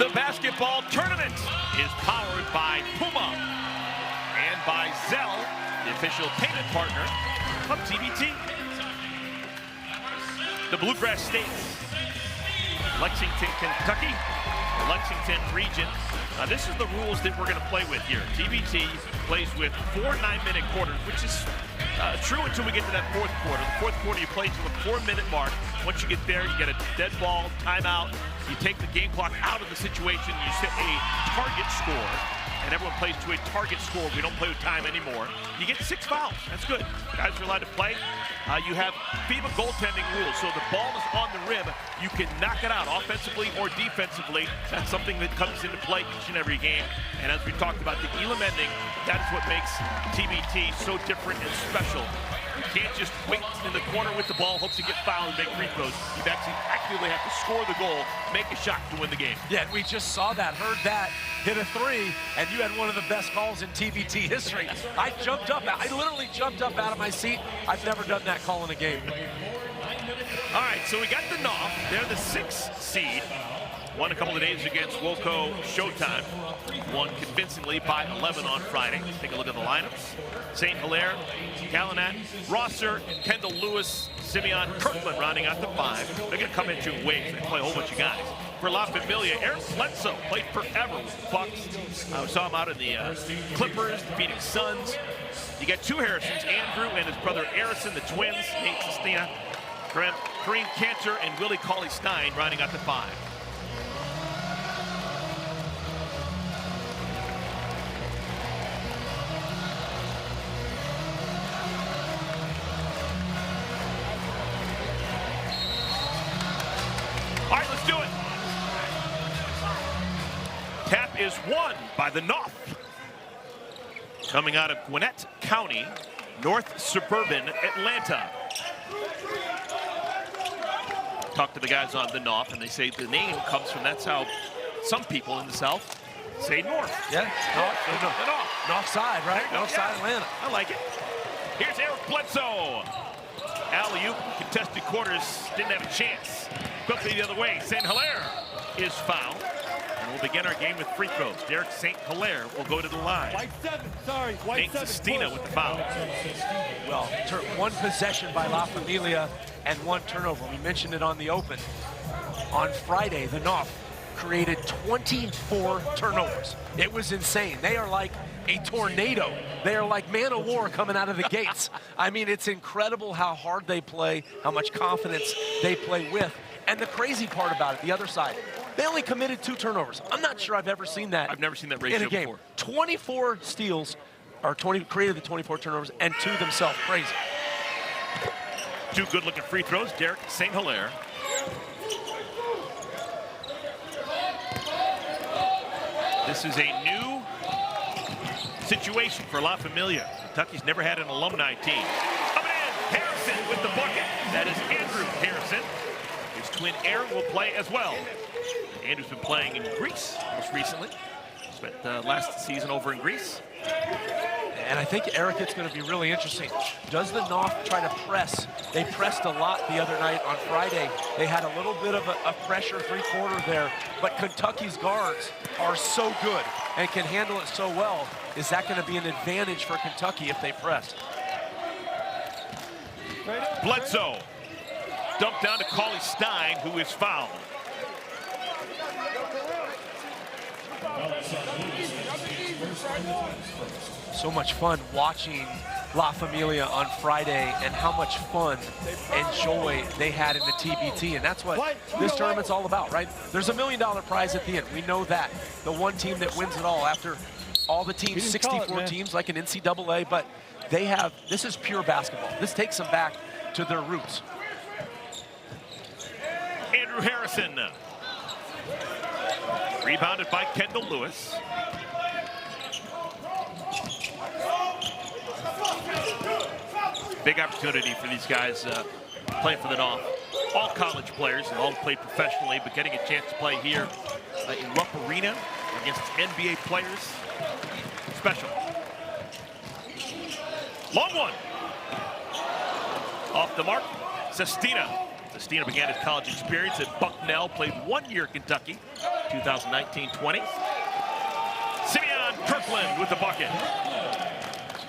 The basketball tournament is powered by Puma and by Zelle, the official payment partner of TBT. The Bluegrass States, Lexington, Kentucky, the Lexington region. This is the rules that we're going to play with here. TBT plays with 4 9-minute quarters, which is true until we get to that fourth quarter. The fourth quarter, you play to the 4-minute mark. Once you get there, you get a dead ball, timeout. You take the game clock out of the situation. You set a target score, and everyone plays to a target score. We don't play with time anymore. You get 6 fouls. That's good. Guys are allowed to play. You have FIBA goaltending rules, so the ball is on the rim. You can knock it out offensively or defensively. That's something that comes into play each and every game. And as we talked about the Elam ending, that is what makes TBT so different and special. You can't just wait in the corner with the ball, hope to get fouled and make free throws. You actually actively have to score the goal, make a shot to win the game. Yeah, we just saw that, heard that, hit a 3, and you had one of the best calls in TBT history. I literally jumped up out of my seat. I've never done that call in a game. All right, so we got the Nawf. They're the 6th seed. Won a couple of days against Wilco Showtime. Won convincingly by 11 on Friday. Let's take a look at the lineups. St. Hilaire, Calinat, Rosser, Kendall Lewis, Simeon, Kirkland rounding out the 5. They're going to come in 2 waves. They play a whole bunch of guys. For La Familia, Eric Bledsoe played forever with the Bucks. We saw him out in the Clippers, the Phoenix Suns. You got 2 Harrisons, Andrew and his brother Harrison, the twins, Nate Sestina, Kareem Cantor, and Willie Cauley-Stein rounding out the 5. All right, let's do it. Tap is won by the Nawf. Coming out of Gwinnett County, North Suburban Atlanta. Talk to the guys on the Nawf, and they say the name comes from, that's how some people in the South say North. Yeah, The Nawf. North side, right? North side Atlanta. I like it. Here's Eric Bledsoe. Alley-oop, contested quarters, didn't have a chance. Quickly the other way, St. Hilaire is fouled. And we'll begin our game with free throws. Derek St. Hilaire will go to the line. White 7, sorry. White 7. Nate Sestina with the foul. Well, 1 possession by La Familia and 1 turnover. We mentioned it on the open. On Friday, the Nawf created 24 turnovers. It was insane. They are like a tornado. They are like man of war coming out of the gates. I mean, it's incredible how hard they play, how much confidence they play with. And the crazy part about it, the other side, they only committed 2 turnovers. I'm not sure I've ever seen that. I've never seen that ratio in a game. before. 24 steals, or created the 24 turnovers, and 2 themselves. Crazy. 2 good-looking free throws. Derek St. Hilaire. This is a new situation for La Familia. Kentucky's never had an alumni team. Coming in, Harrison with the bucket. That is Andrew Harrison. His twin Aaron will play as well. Andrew's been playing in Greece most recently. Spent last season over in Greece. And I think, Eric, it's going to be really interesting. Does the Nawf try to press? They pressed a lot the other night on Friday. They had a little bit of a pressure 3-quarter there, but Kentucky's guards are so good and can handle it so well. Is that going to be an advantage for Kentucky if they press? Bledsoe dumped down to Cauley-Stein, who is fouled. So much fun watching La Familia on Friday and how much fun and joy they had in the TBT. And that's what this tournament's all about, right? There's a $1 million prize at the end. We know that. The one team that wins it all after all the teams, 64 teams like an NCAA, but they have, this is pure basketball. This takes them back to their roots. Andrew Harrison. Rebounded by Kendall Lewis. Big opportunity for these guys playing for the Nawf. All college players and all played professionally, but getting a chance to play here in Rupp Arena against NBA players. Special. Long one. Off the mark, Sestina Estina began his college experience at Bucknell, played 1 year at Kentucky, 2019-20. Simeon Kirkland with the bucket.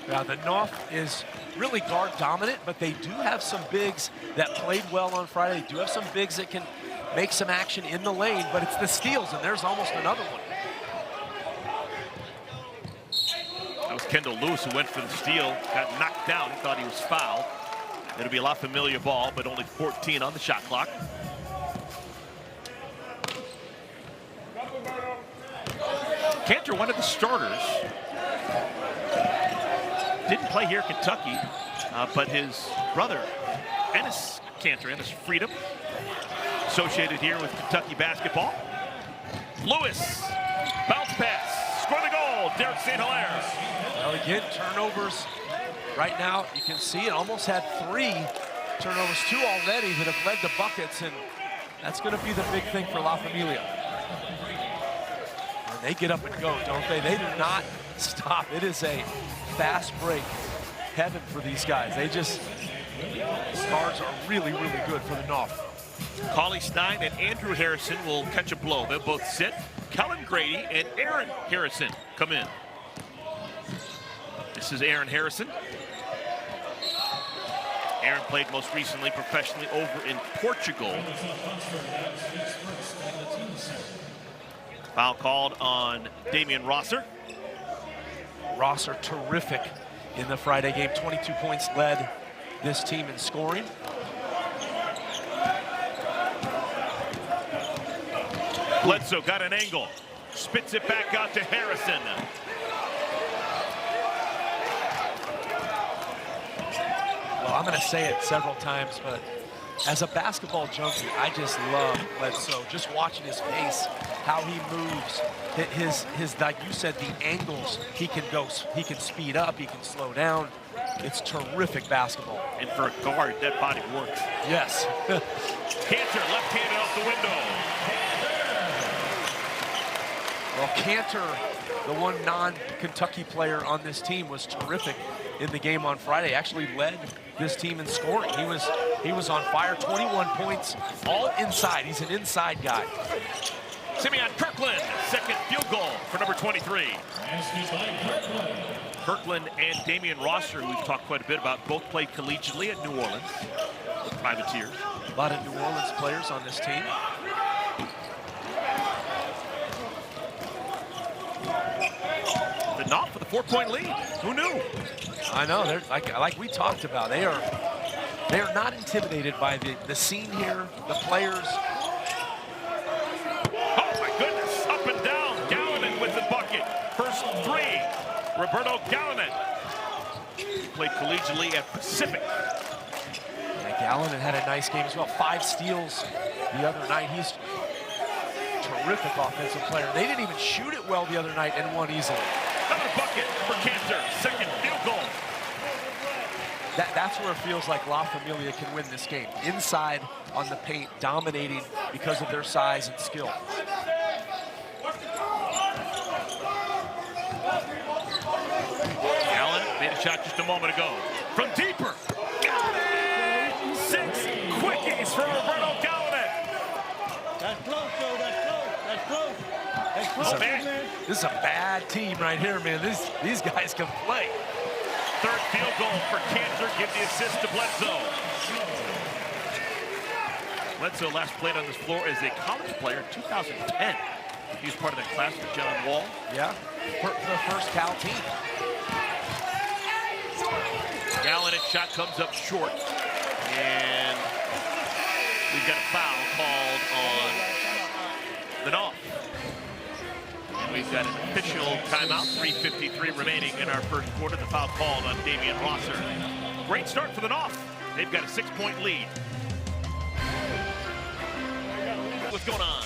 Now, the Nawf is really guard dominant, but they do have some bigs that played well on Friday. They do have some bigs that can make some action in the lane, but it's the steals, and there's almost another one. That was Kendall Lewis who went for the steal, got knocked down. He thought he was fouled. It'll be a La Familia ball, but only 14 on the shot clock. Cantor, one of the starters, didn't play here at Kentucky, but his brother, Ennis Cantor, Ennis Freedom, associated here with Kentucky basketball. Lewis, bounce pass, score the goal, Derek St. Hilaire. Well, again, turnovers. Right now, you can see it almost had 3 turnovers, 2 already that have led to buckets, and that's going to be the big thing for La Familia. And they get up and go, don't they? They do not stop. It is a fast break heaven for these guys. They just, stars are really, really good for the Nawf. Cauley Stein and Andrew Harrison will catch a blow. They'll both sit. Kellen Grady and Aaron Harrison come in. This is Aaron Harrison. Aaron played most recently professionally over in Portugal. Foul called on Damian Rosser. Rosser terrific in the Friday game. 22 points led this team in scoring. Bledsoe got an angle. Spits it back out to Harrison. Well, I'm going to say it several times, but as a basketball junkie, I just love Bledsoe. Just watching his face, how he moves, his like you said, the angles he can go, he can speed up, he can slow down. It's terrific basketball. And for a guard, that body works. Yes. Cantor left-handed off the window. Well, Cantor, the one non-Kentucky player on this team, was terrific in the game on Friday. Actually led this team in scoring. He was on fire. 21 points, all inside. He's an inside guy. Simeon Kirkland, second field goal for number 23. Kirkland and Damian Rosser, who we've talked quite a bit about, both played collegiately at New Orleans with Privateers. A lot of New Orleans players on this team. The Nawf with a 4-point lead. Who knew? I know. They're like we talked about. They are not intimidated by the scene here, the players. Oh my goodness! Up and down. Gallinan with the bucket. First 3. Roberto Gallinan. Played collegiately at Pacific. Yeah, Gallinan had a nice game as well. 5 steals the other night. He's terrific offensive player. They didn't even shoot it well the other night and won easily. Another bucket for Cantor. Second field goal. That's where it feels like La Familia can win this game. Inside on the paint, dominating because of their size and skill. Allen made a shot just a moment ago. From deeper. Got it! 6 quickies for Roberto Gallinan. That's close, though. That's close. That's close. That's close, man. This is a bad team right here, man. These guys can play. Third field goal for Cantor. Give the assist to Bledsoe. Bledsoe last played on this floor as a college player in 2010. He was part of that class with John Wall. Yeah, for the first Cal team. Gallinan's shot comes up short. And we've got a foul called on the Nawf. We've got an official timeout, 3:53 remaining in our first quarter. The foul called on Damian Rosser. Great start for the Nawf. They've got a 6-point lead. What's going on?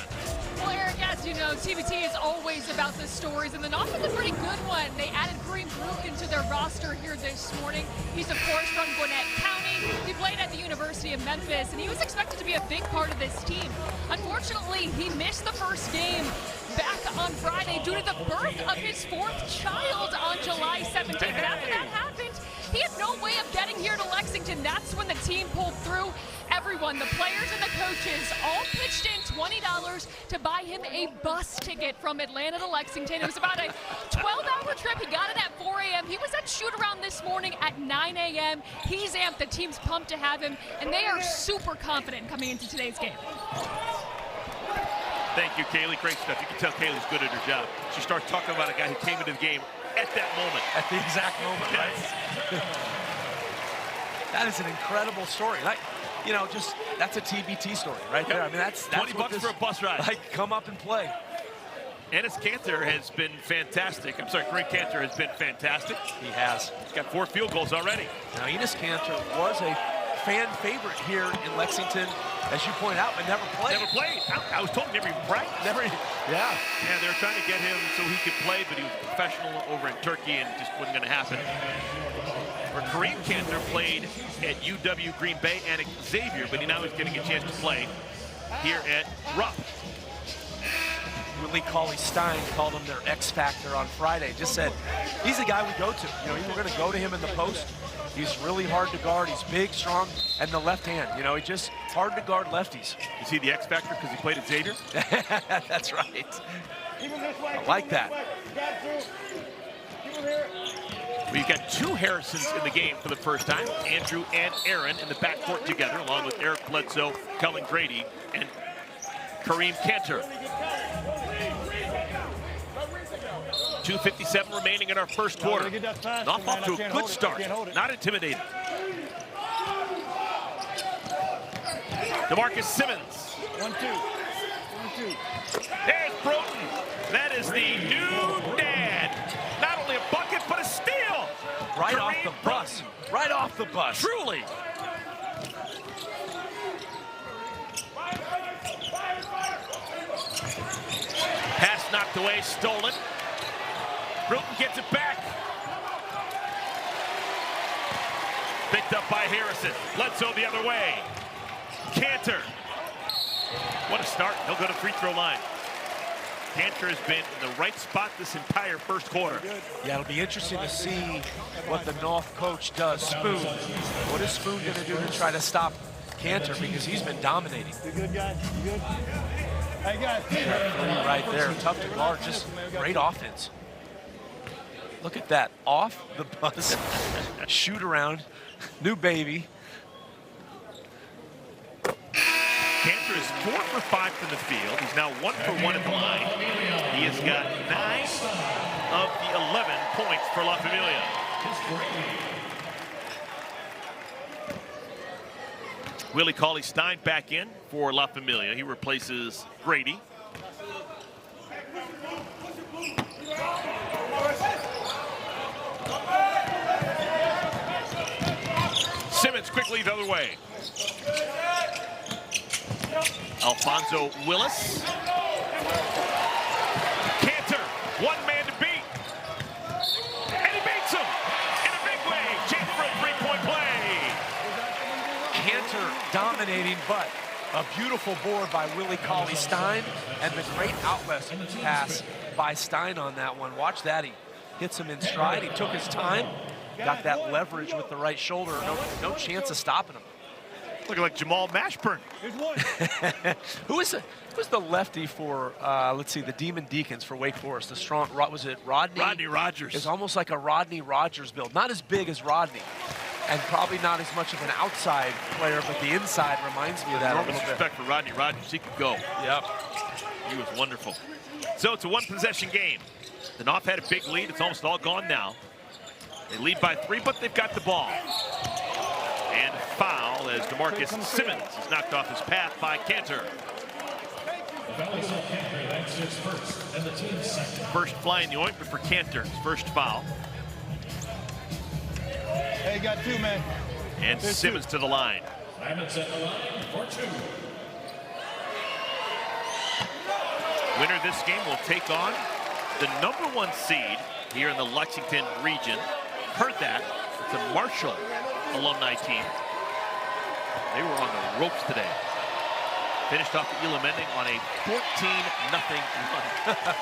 Well, Eric, as you know, TBT is always about the stories, and the Nawf is a pretty good one. They added Kareem Brook into their roster here this morning. He's, of course, from Gwinnett County. He played at the University of Memphis, and he was expected to be a big part of this team. Unfortunately, he missed the first game back on Friday due to the birth of his 4th child on July 17th. But after that happened, he had no way of getting here to Lexington. That's when the team pulled through. everyone, the players and the coaches, all pitched in $20 to buy him a bus ticket from Atlanta to Lexington. It was about a 12-hour trip. He got it at 4 a.m. He was at shoot-around this morning at 9 a.m. He's amped. The team's pumped to have him, and they are super confident coming into today's game. Thank you, Kaylee. Great stuff. You can tell Kaylee's good at her job. She starts talking about a guy who came into the game at that moment. At the exact moment, right? That is an incredible story. Like, you know, just that's a TBT story right there. I mean, that's 20 what bucks for a bus ride. Like, come up and play. Ennis Cantor has been fantastic. I'm sorry, Greg Cantor has been fantastic. He has. He's got 4 field goals already. Now, Enes Cantor was a fan favorite here in Lexington, as you point out, but never played. Never played. I was told never even practiced. Never. Yeah. Yeah, they were trying to get him so he could play, but he was a professional over in Turkey and just wasn't going to happen. For Kareem Cantor played at UW Green Bay and at Xavier, but now he's getting a chance to play here at Rupp. Willie Cauley-Stein called him their X factor on Friday. Just said, he's the guy we go to. You know, we're going to go to him in the post. He's really hard to guard. He's big, strong, and the left hand. You know, he just hard to guard lefties. Is he the X factor because he played at Xavier? That's right. I like that. We've got 2 Harrisons in the game for the first time. Andrew and Aaron in the backcourt together, along with Eric Bledsoe, Cullen Grady, and Kareem Cantor. 2:57 remaining in our first quarter. Nawf off to a good start, not intimidated. DeMarcus Simmons. 1-2. There's Broughton. That is the new dad. Not only a bucket, but a steal. Right Kareem off the bus. Right off the bus. Truly. Pass knocked away, stolen. Broughton gets it back. Picked up by Harrison. Bledsoe the other way. Cantor. What a start. He'll go to free throw line. Cantor has been in the right spot this entire first quarter. Yeah, it'll be interesting to see what the Nawf coach does. Spoon. What is Spoon going to do to try to stop Cantor, because he's been dominating. You good, guys? You good? Hey, guys. Right there. Tough to guard. Just great offense. Look at that. Off the bus. Shoot around. New baby. Cantor is 4 for 5 from the field. He's now 1 for 1 at the line. He has got 9 of the 11 points for La Familia. Willie Cauley-Stein back in for La Familia. He replaces Grady. Simmons quickly the other way. Alfonso Willis. Cantor, 1 man to beat. And he beats him in a big way. Chance for a 3-point play. Cantor dominating, but a beautiful board by Willie Cauley-Stein, and the great outlet pass by Stein on that one. Watch that. He hits him in stride. He took his time, got that leverage with the right shoulder. No chance of stopping him. Looking like Jamal Mashburn. Who's the lefty for, let's see, the Demon Deacons for Wake Forest? The strong, was it Rodney? Rodney Rogers. It's almost like a Rodney Rogers build. Not as big as Rodney, and probably not as much of an outside player, but the inside reminds me of that a little bit. Respect for Rodney Rogers. He could go. Yep. He was wonderful. So it's a 1-possession game. The Nawf had a big lead. It's almost all gone now. They lead by 3, but they've got the ball. And foul as DeMarcus Simmons is knocked off his path by Cantor. First fly in the ointment for Cantor. His first foul. Hey, got 2, man. And There's Simmons 2. to the line. Winner of this game will take on the #1 seed here in the Lexington region. Heard that. It's a Marshall alumni team. They were on the ropes today. Finished off the Elam ending on a 14-0 run.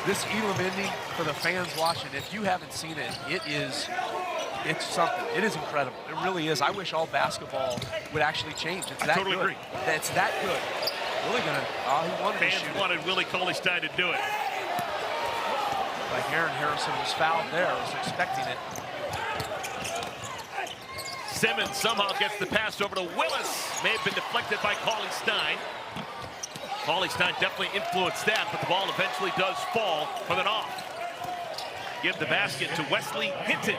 This Elam ending, for the fans watching, if you haven't seen it, it is it's something. It is incredible. It really is. I wish all basketball would actually change. It's that totally good. agree. It's that good. Really gonna. He wanted to Fans shoot it. wanted Willie Cauley-Stein to do it. Like Aaron Harrison was fouled there. I was expecting it. Simmons somehow gets the pass over to Willis. May have been deflected by Cauley-Stein. Cauley-Stein definitely influenced that, but the ball eventually does fall for the Nawf. Give the basket to Wesley Hinton.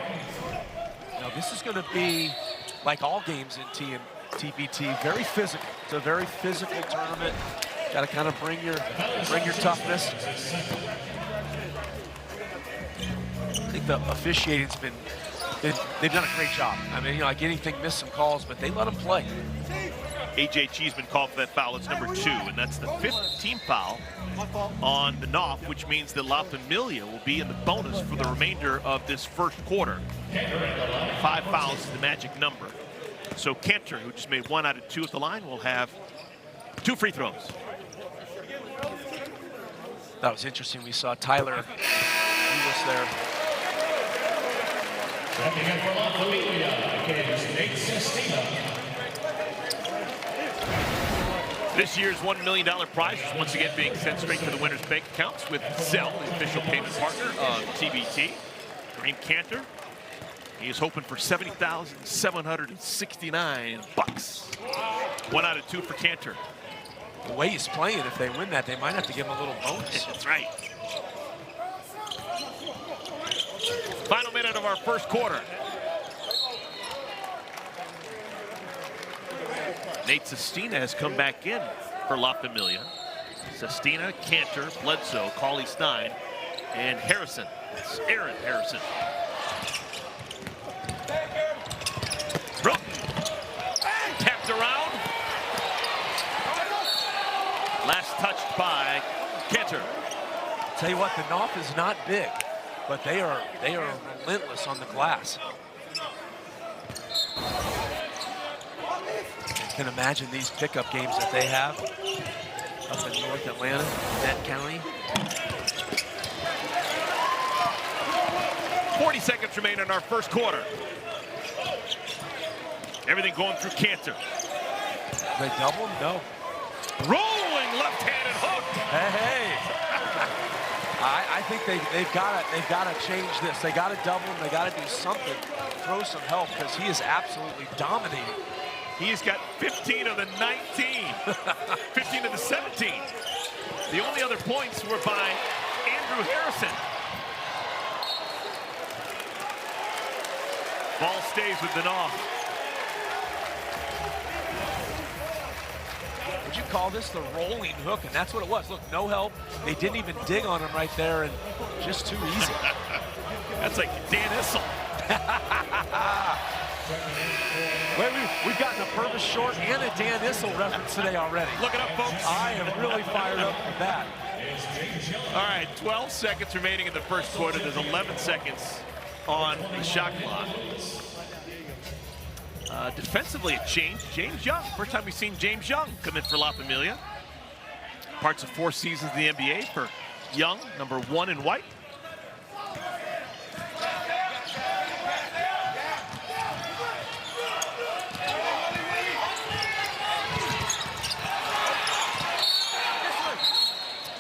Now this is going to be like all games in TBT, very physical. It's a very physical tournament. Got to kind of bring your toughness. I think the officiating's they've done a great job. I mean, like anything, missed some calls, but they let them play. A.J. Cheeseman called for that foul. It's number 2, and that's the 5th team foul on the Nawf, which means that La Familia will be in the bonus for the remainder of this first quarter. 5 fouls is the magic number. So Cantor, who just made 1 out of 2 at the line, will have 2 free throws. That was interesting. We saw Tyler Lewis there. This year's $1 million prize is once again being sent straight to the winner's bank accounts with Zelle, the official payment partner of TBT. Kareem Cantor, he is hoping for $70,769. 1 out of 2 for Cantor. The way he's playing, if they win that, they might have to give him a little bonus. That's right. Final minute of our first quarter. Nate Sestina has come back in for La Familia. Sestina, Cantor, Bledsoe, Cauley-Stein, and Harrison. It's Aaron Harrison. Broughton. Tapped around. Last touched by Cantor. Tell you what, the Nawf is not big, but they are relentless on the glass. I can imagine these pickup games that they have up in North Atlanta, Net County. 40 seconds remain in our first quarter. Everything going through Cantor. They double him? No. Rolling left-handed hook. Hey. I think they've got to change this. They got to double him. They got to do something. Throw some help because he is absolutely dominating. He's got 15 of the 19. 15 of the 17. The only other points were by Andrew Harrison. Ball stays with the Nawf. Would you call this the rolling hook? And that's what it was. Look, no help. They didn't even dig on him right there, and just too easy. That's like Dan Issel. Wait, we've gotten a Purvis Short and a Dan Issel reference today already. Look it up, folks. I am really fired up with that. All right, 12 seconds remaining in the first quarter. There's 11 seconds on the shot clock. Defensively, it changed. James Young. First time we've seen James Young come in for La Familia. Parts of 4 seasons in the NBA for Young, number 1 in white.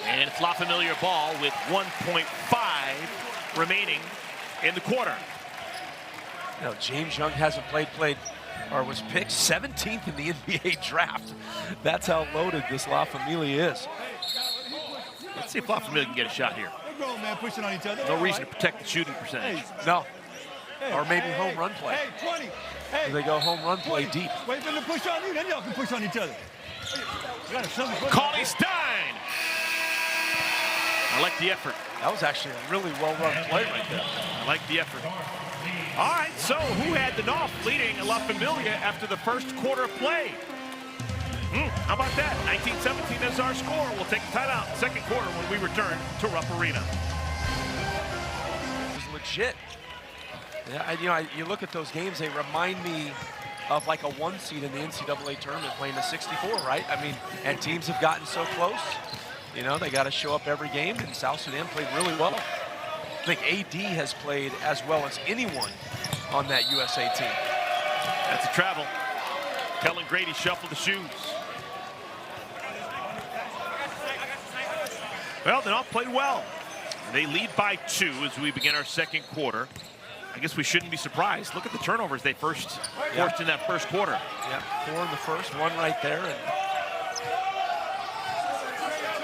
And it's La Familia ball with 1.5 remaining in the quarter. No, James Young hasn't was picked 17th in the NBA draft. That's how loaded this La Familia is. Let's see if La Familia can get a shot here. Man, pushing on each other. No reason to protect the shooting percentage. No. Or maybe home run play. Hey, 20. Hey, they go home run play deep. Wait for them to push on you, then y'all can push on each other. Cauley-Stein. I like the effort. That was actually a really well-run play right there. I like the effort. All right, so who had the Nawf leading La Familia after the first quarter of play? How about that? 19-17 is our score. We'll take a timeout. Second quarter when we return to Rupp Arena. It was legit. Yeah, you look at those games, they remind me of like a 1 seed in the NCAA tournament playing the 64, right? I mean, and teams have gotten so close. You know, they got to show up every game, and South Sudan played really well. I think AD has played as well as anyone on that USA team. That's a travel. Kellen Grady shuffled the shoes. Well, the Nawf played well. They lead by 2 as we begin our second quarter. I guess we shouldn't be surprised. Look at the turnovers they forced in that first quarter. Yeah, 4 in the first, 1 right there. And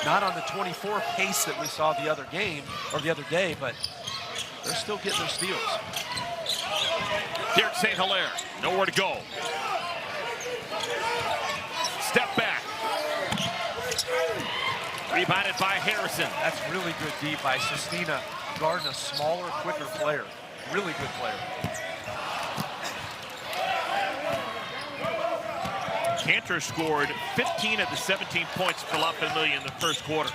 not on the 24 pace that we saw the other game, or the other day, but they're still getting their steals. Derek St. Hilaire, nowhere to go. Step back. Rebounded by Harrison. That's really good D by Sestina, guarding a smaller, quicker player. Really good player. Cantor scored 15 of the 17 points for La Familia in the first quarter.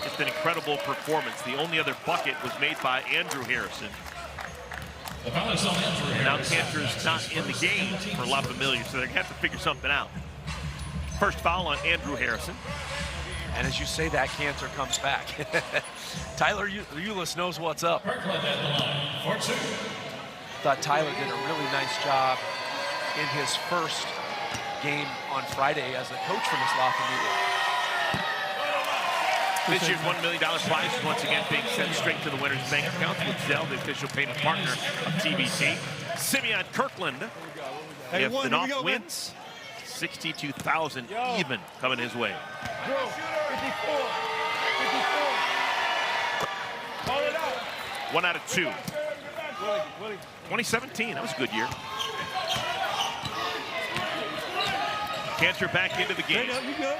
Just an incredible performance. The only other bucket was made by Andrew Harrison. And now Cantor's not in the game for La Familia, so they're going to have to figure something out. First foul on Andrew Harrison. And as you say that, Cantor comes back. Tyler Ulis knows what's up. Thought Tyler did a really nice job in his first game on Friday as a coach for this La Familia. This year's $1 million prize is once again being sent straight to the winner's bank account with Zelle, the official payment partner of TBT. Simeon Kirkland, if the Nawf wins, 62,000 even coming his way. 1 out of 2. 2017, that was a good year. Cantor back into the game. You good.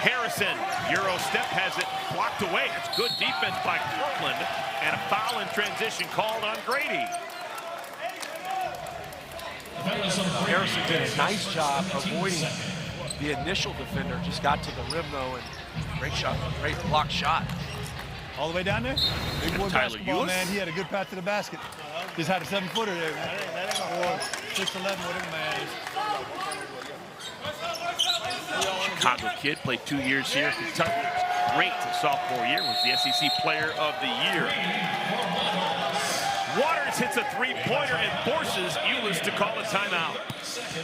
Harrison, Euro step, has it blocked away. It's good defense by Kirkland, and a foul in transition called on Grady. Harrison did a nice job avoiding the initial defender, just got to the rim though, and great shot, great block shot. All the way down there? Big boy Tyler basketball, Ulis. man. He had a good pass to the basket. Just had a 7-footer there, man. Or 6'11", whatever, man. Chicago kid, played 2 years here. Kentucky, great sophomore year, was the SEC Player of the Year. Waters hits a 3-pointer and forces Ulis to call a timeout.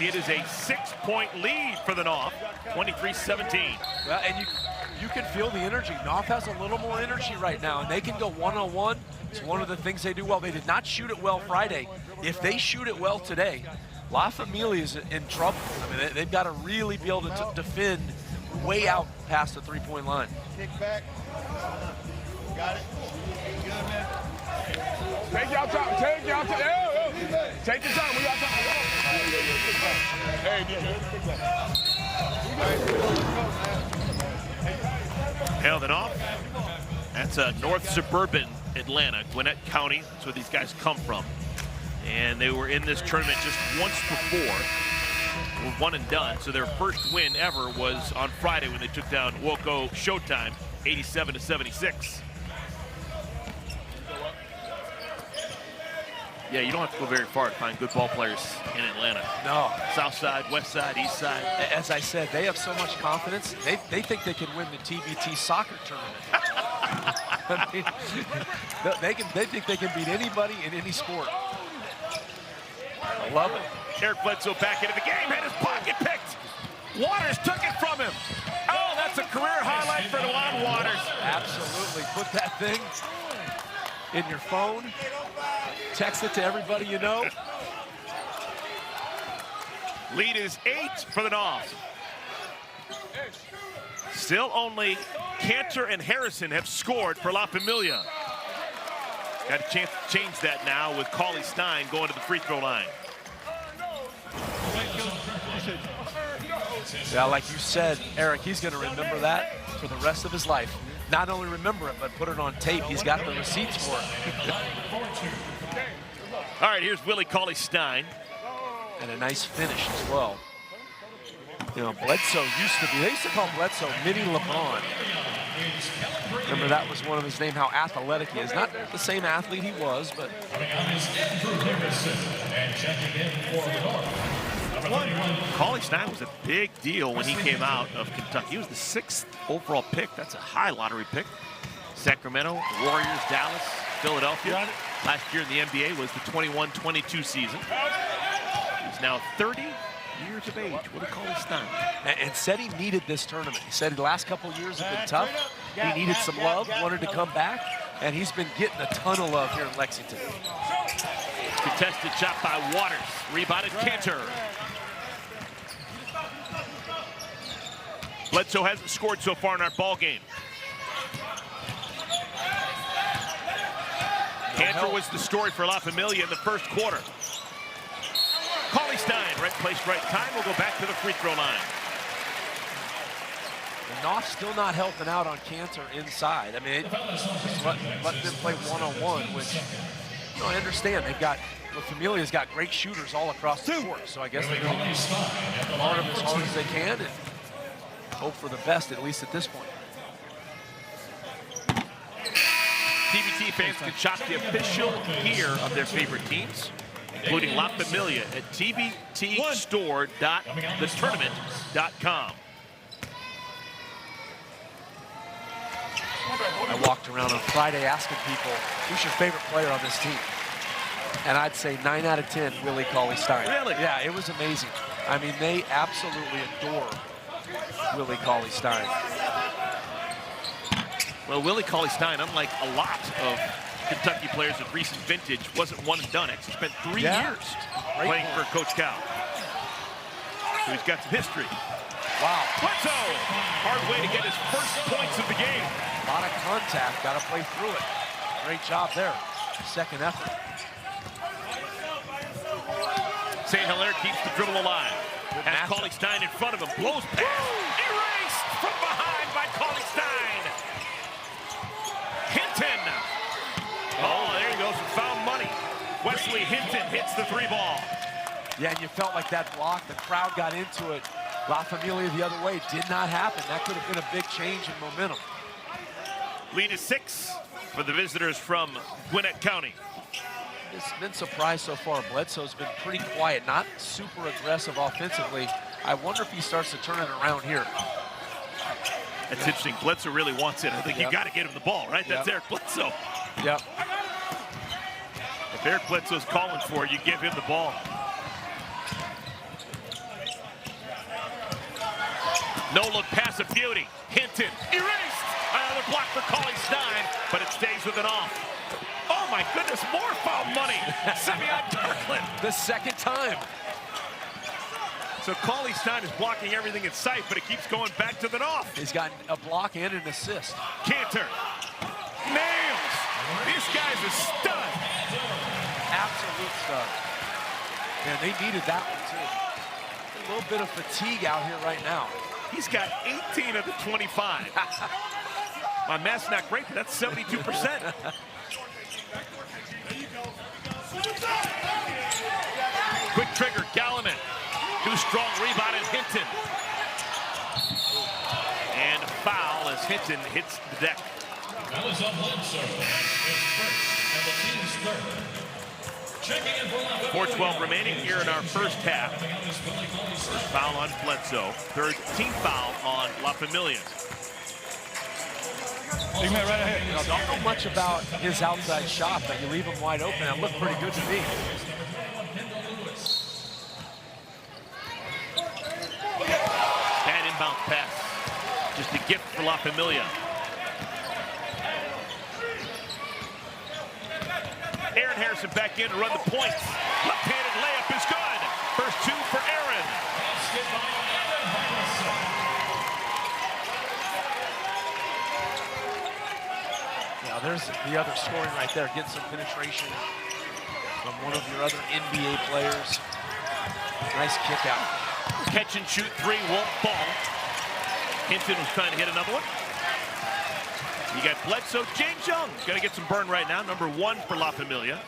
It is a 6-point lead for the Nawf, 23-17. Well, and you can feel the energy. Nawf has a little more energy right now, and they can go one-on-one. It's one of the things they do well. They did not shoot it well Friday. If they shoot it well today, La Familia is in trouble. I mean, they've got to really be able to defend way out past the 3-point line. Kick back. Got it. Good, man. Take your time. Take your time. Take your time. We got time. Hey, Hell, the Nawf, that's North Suburban Atlanta, Gwinnett County. That's where these guys come from. And they were in this tournament just once before. Were one and done. So their first win ever was on Friday when they took down Woco Showtime, 87-76. Yeah, you don't have to go very far to find good ball players in Atlanta. No. South side, west side, east side. As I said, they have so much confidence. They think they can win the TBT soccer tournament. I mean, they think they can beat anybody in any sport. I love it. Eric Bledsoe back into the game, had his pocket picked. Waters took it from him. Oh, that's a career highlight for DeJuan Waters. Absolutely. Put that thing in your phone. Text it to everybody you know. Lead is 8 for the Nawf. Still only Cantor and Harrison have scored for La Familia. Got a chance to change that now with Cauley Stein going to the free throw line. Yeah, like you said, Eric, he's going to remember that for the rest of his life. Not only remember it, but put it on tape. He's got the receipts for it. All right, here's Willie Cauley Stein. And a nice finish as well. You know, Bledsoe they used to call Bledsoe Mini LeBron. Remember, that was one of his name, how athletic he is. Not the same athlete he was, but. Cauley Stein was a big deal when he came out of Kentucky. He was the 6th overall pick. That's a high lottery pick. Sacramento, Warriors, Dallas, Philadelphia. Last year in the NBA was the 21-22 season. He's now 30 years of age. Willie Cauley-Stein. And said he needed this tournament. He said the last couple years have been tough. He needed some love, wanted to come back, and he's been getting a ton of love here in Lexington. Contested shot by Waters. Rebounded Cantor. Bledsoe hasn't scored so far in our ball game. Cantor was the story for La Familia in the first quarter. Cauley-Stein, right place, right time. We'll go back to the free throw line. Nawf still not helping out on Cantor inside. I mean, just let them play one-on-one, which, you know, I understand. They've got, La Familia's got great shooters all across the court, so I guess they're going to guard them as hard as they can and hope for the best, at least at this point. TBT fans can shop the official gear of their favorite teams, including La Familia at tbtstore.thetournament.com. I walked around on Friday asking people, who's your favorite player on this team? And I'd say 9 out of 10, Willie Cauley-Stein. Really? Yeah, it was amazing. I mean, they absolutely adore Willie Cauley-Stein. Well, Willie Cauley-Stein, unlike a lot of Kentucky players of recent vintage, wasn't one and done. Actually spent 3 years playing for Coach Cal. So he's got some history. Wow. Bledsoe, hard way to get his first points of the game. A lot of contact, got to play through it. Great job there. Second effort. St. Hilaire keeps the dribble alive. Has Cauley-Stein in front of him, blows past. Erased from behind by Cauley-Stein. Hinton. Oh, there he goes, found money. Wesley Hinton hits the 3-ball. Yeah, and you felt like that block, the crowd got into it. La Familia the other way, did not happen. That could have been a big change in momentum. Lead is 6 for the visitors from Gwinnett County. It's been surprised so far. Bledsoe's been pretty quiet, not super aggressive offensively. I wonder if he starts to turn it around here. That's interesting. Bledsoe really wants it. I think you got to get him the ball, right? That's Eric Bledsoe. Yep. If Eric Bledsoe's calling for it, you give him the ball. No look pass of beauty. Hinton erased. Another block for Cauley-Stein, but it stays with an off. Oh my goodness, more foul money. Simeon Kirkland. The second time. So Cauley-Stein is blocking everything in sight, but it keeps going back to the Nawf. He's got a block and an assist. Cantor. Nails. This guy's a stud. Absolute stud. And they needed that one too. A little bit of fatigue out here right now. He's got 18 of the 25. My math's not great, but that's 72%. Quick trigger, Galliman. Too strong, rebounded Hinton. And a foul as Hinton hits the deck. That was on Bledsoe. His first and the team's third. Checking in for 4:12 remaining here in our first half. First foul on Bledsoe. Third team foul on La Familia. Big man right ahead. You know, don't know much about his outside shot, but you leave him wide open. That looked pretty good to me. Bad inbound pass. Just a gift for La Familia. Aaron Harrison back in to run the points. Left-handed layup is good. First 2 for Aaron. Now there's the other scoring right there. Get some penetration from one of your other NBA players. Nice kick out. Catch and shoot 3 won't fall. Hinton was trying to hit another one. You got Bledsoe. James Young gonna get some burn right now. Number 1 for La Familia.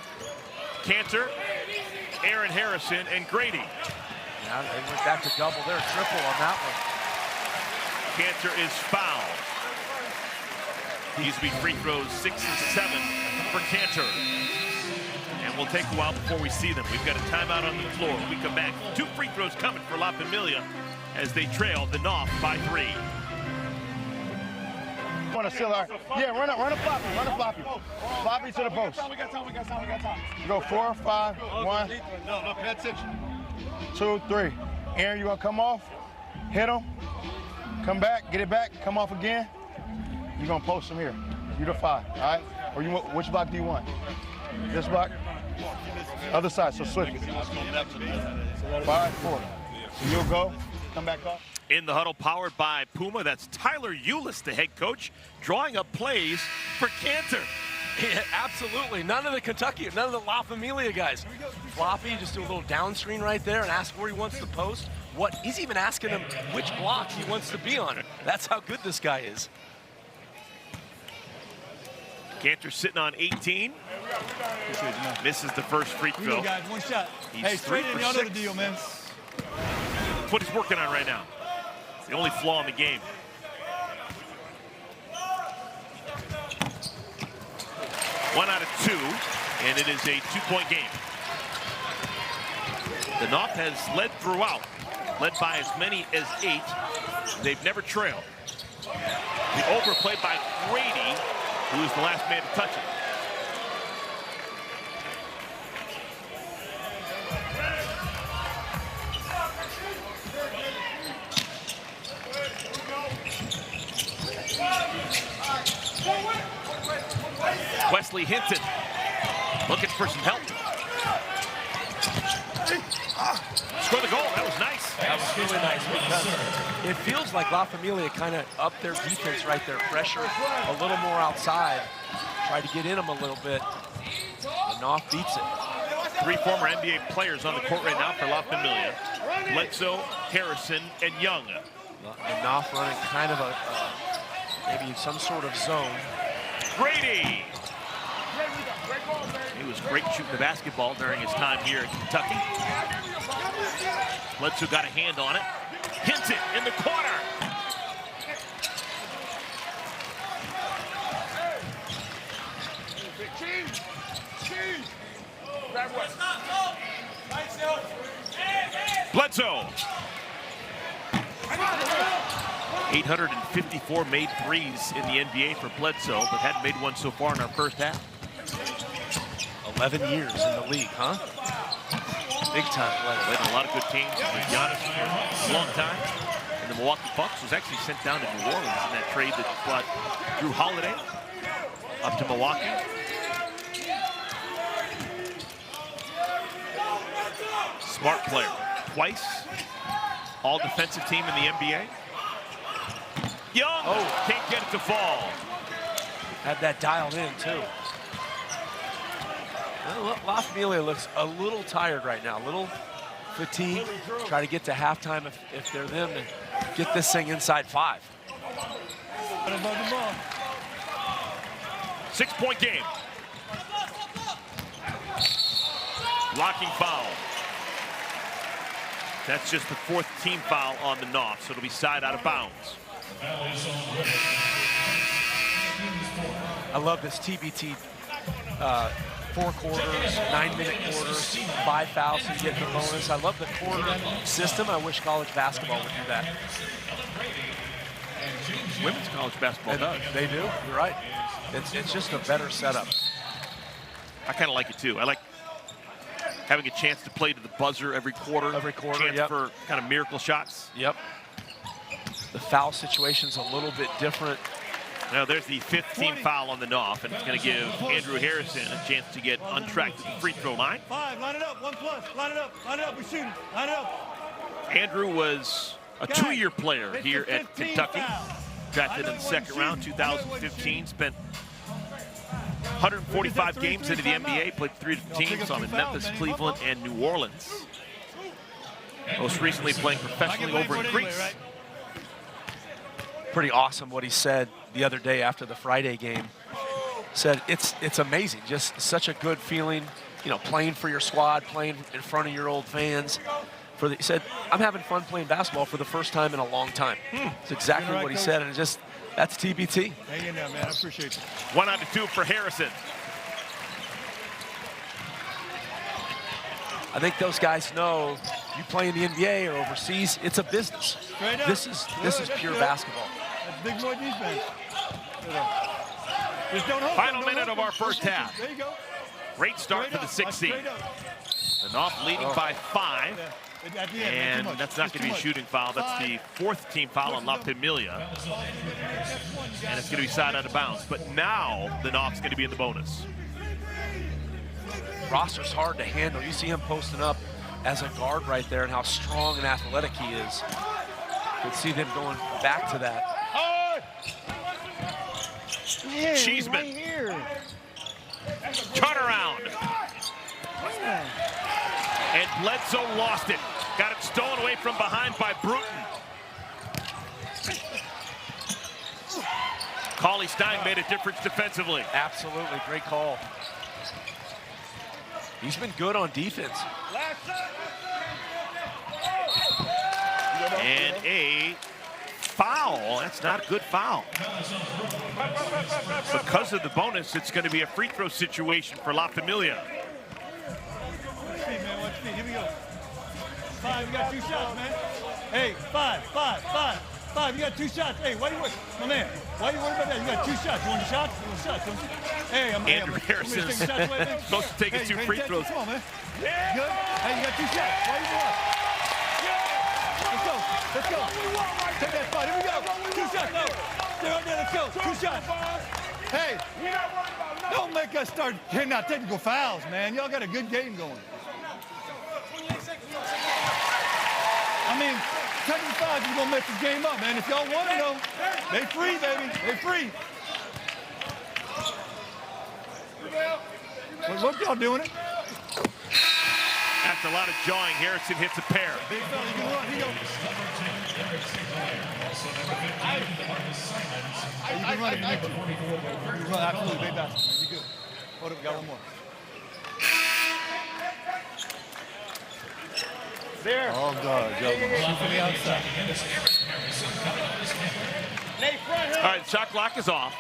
Cantor, Aaron Harrison, and Grady. Yeah, they went back to double there. Triple on that one. Cantor is fouled. These will be free throws 6 and 7 for Cantor. And we'll take a while before we see them. We've got a timeout on the floor. When we come back, 2 free throws coming for La Familia as they trail the Nawf by 3. want to seal our. Yeah, run a floppy. Run a floppy. Floppy to the post. We got time. You go 4, 5, 1. No, that's it. 2, 3. Aaron, you gonna come off, hit him, come back, get it back, come off again. You're gonna post him here. You the 5, all right? Or you, which block do you want? This block? Other side, so switch it. 5, 4. So you'll go, come back off. In the huddle, powered by Puma, that's Tyler Eulis, the head coach, drawing up plays for Cantor. Yeah, absolutely. None of the La Familia guys. Floppy, just do a little down screen right there and ask where he wants to post. He's even asking him which block he wants to be on. That's how good this guy is. Cantor sitting on 18. Misses the first free throw. You guys, one shot. Hey, straight in, y'all know the deal, man. That's what he's working on right now. It's the only flaw in the game. One out of 2, and it is a 2-point game. The Nawf has led throughout, led by as many as 8. They've never trailed. The overplay by Grady, who is the last man to touch it. Wesley Hinton looking for some help. Score the goal. That was nice. That was really nice because it feels like La Familia kind of upped their defense right there. Pressure a little more outside. Tried to get in them a little bit. The Nawf beats it. 3 former NBA players on the court right now for La Familia. Bledsoe, Harrison, and Young. The Nawf running kind of maybe some sort of zone. Grady. He was great shooting the basketball during his time here in Kentucky. Bledsoe got a hand on it. Hinton in the corner. Bledsoe. 854 made threes in the NBA for Bledsoe, but hadn't made one so far in our first half. 11 years in the league, huh? Big time player. Played on a lot of good teams with Giannis for a long time. And the Milwaukee Bucks was actually sent down to New Orleans in that trade that brought Drew Holiday up to Milwaukee. Smart player. Twice all defensive team in the NBA. Young can't get it to fall. Had that dialed in, too. La Familia looks a little tired right now, a little fatigued. Try to get to halftime if they're them to get this thing inside 5. 6-point game. Blocking foul. That's just the 4th team foul on the Nawf, so it'll be side out of bounds. I love this TBT 4 quarters, 9-minute quarters, 5 fouls to get the bonus. I love the quarter system. I wish college basketball would do that. Women's college basketball does. They do, you're right. It's just a better setup. I kind of like it too. I like having a chance to play to the buzzer every quarter. Every quarter, chance for kind of miracle shots. Yep. The foul situation's a little bit different. Now there's the 5th team foul on the Nawf, and it's going to give Andrew Harrison a chance to get untracked at the free throw line. 5, line it up, 1+, line it up, we're shooting, line it up. Andrew was a 2-year player here at Kentucky. Drafted in the 2nd round, 2015, spent 145 games into the NBA, played 3 teams on in Memphis, Cleveland, and New Orleans. Most recently playing professionally over in Greece. Pretty awesome what he said the other day after the Friday game. Said it's amazing, just such a good feeling, you know, playing for your squad, playing in front of your old fans. He said, I'm having fun playing basketball for the first time in a long time. It's exactly what he said, and that's TBT. Hang in there, man, I appreciate you. 1 out of 2 for Harrison. I think those guys know you play in the NBA or overseas, it's a business. This is pure basketball. That's big boy defense. Just don't hold Final them, don't minute hold of our them. first half. There you go. Great start Straight for the up, 6th seed. straight up. The Nawf leading by 5. Yeah. At the end, man, too And much. that's not It's going to be a too shooting foul. That's the 4th team foul on La Familia. And it's going to be side out of bounds. But now the Nawf's going to be in the bonus. Rosser's hard to handle. You see him posting up as a guard right there and how strong and athletic he is. You can see them going back to that. Yeah, Cheeseman. right here. Turnaround. And Bledsoe lost it. Got it stolen away from behind by Bruton. Cauley Stein made a difference defensively. Absolutely, great call. He's been good on defense. And a foul. That's not a good foul. Because of the bonus, it's going to be a free throw situation for La Familia. Watch me, man. Watch me. Here we go. 5, you got 2 shots, man. Hey, 5. You got 2 shots. Hey, why you worried? My man, why you worried about that? You got 2 shots. You want the shots? You want shots, don't you? Hey, Andrew Harris is supposed to take his 2 free throws. Come on, man. Good. Hey, you got 2 shots. Why you doing? Let's go. Let's go. Take that spot. Here we go. 2 shots. No. Stay right there. Let's go. 2 shots. Hey, don't make us start handing out technical fouls, man. Y'all got a good game going. I mean, technical fouls is gonna mess this game up, man. If y'all want to know, they free, baby. They free. Look, y'all doing it. After a lot of jawing, Harrison hits a pair. Big fella, you can run. Here you go. You can run if you need to. You can run, absolutely, big basket, man. You good. Hold up, we got one more. There. Oh, God, Joe. Shoot from the outside. All right, the shot clock is off.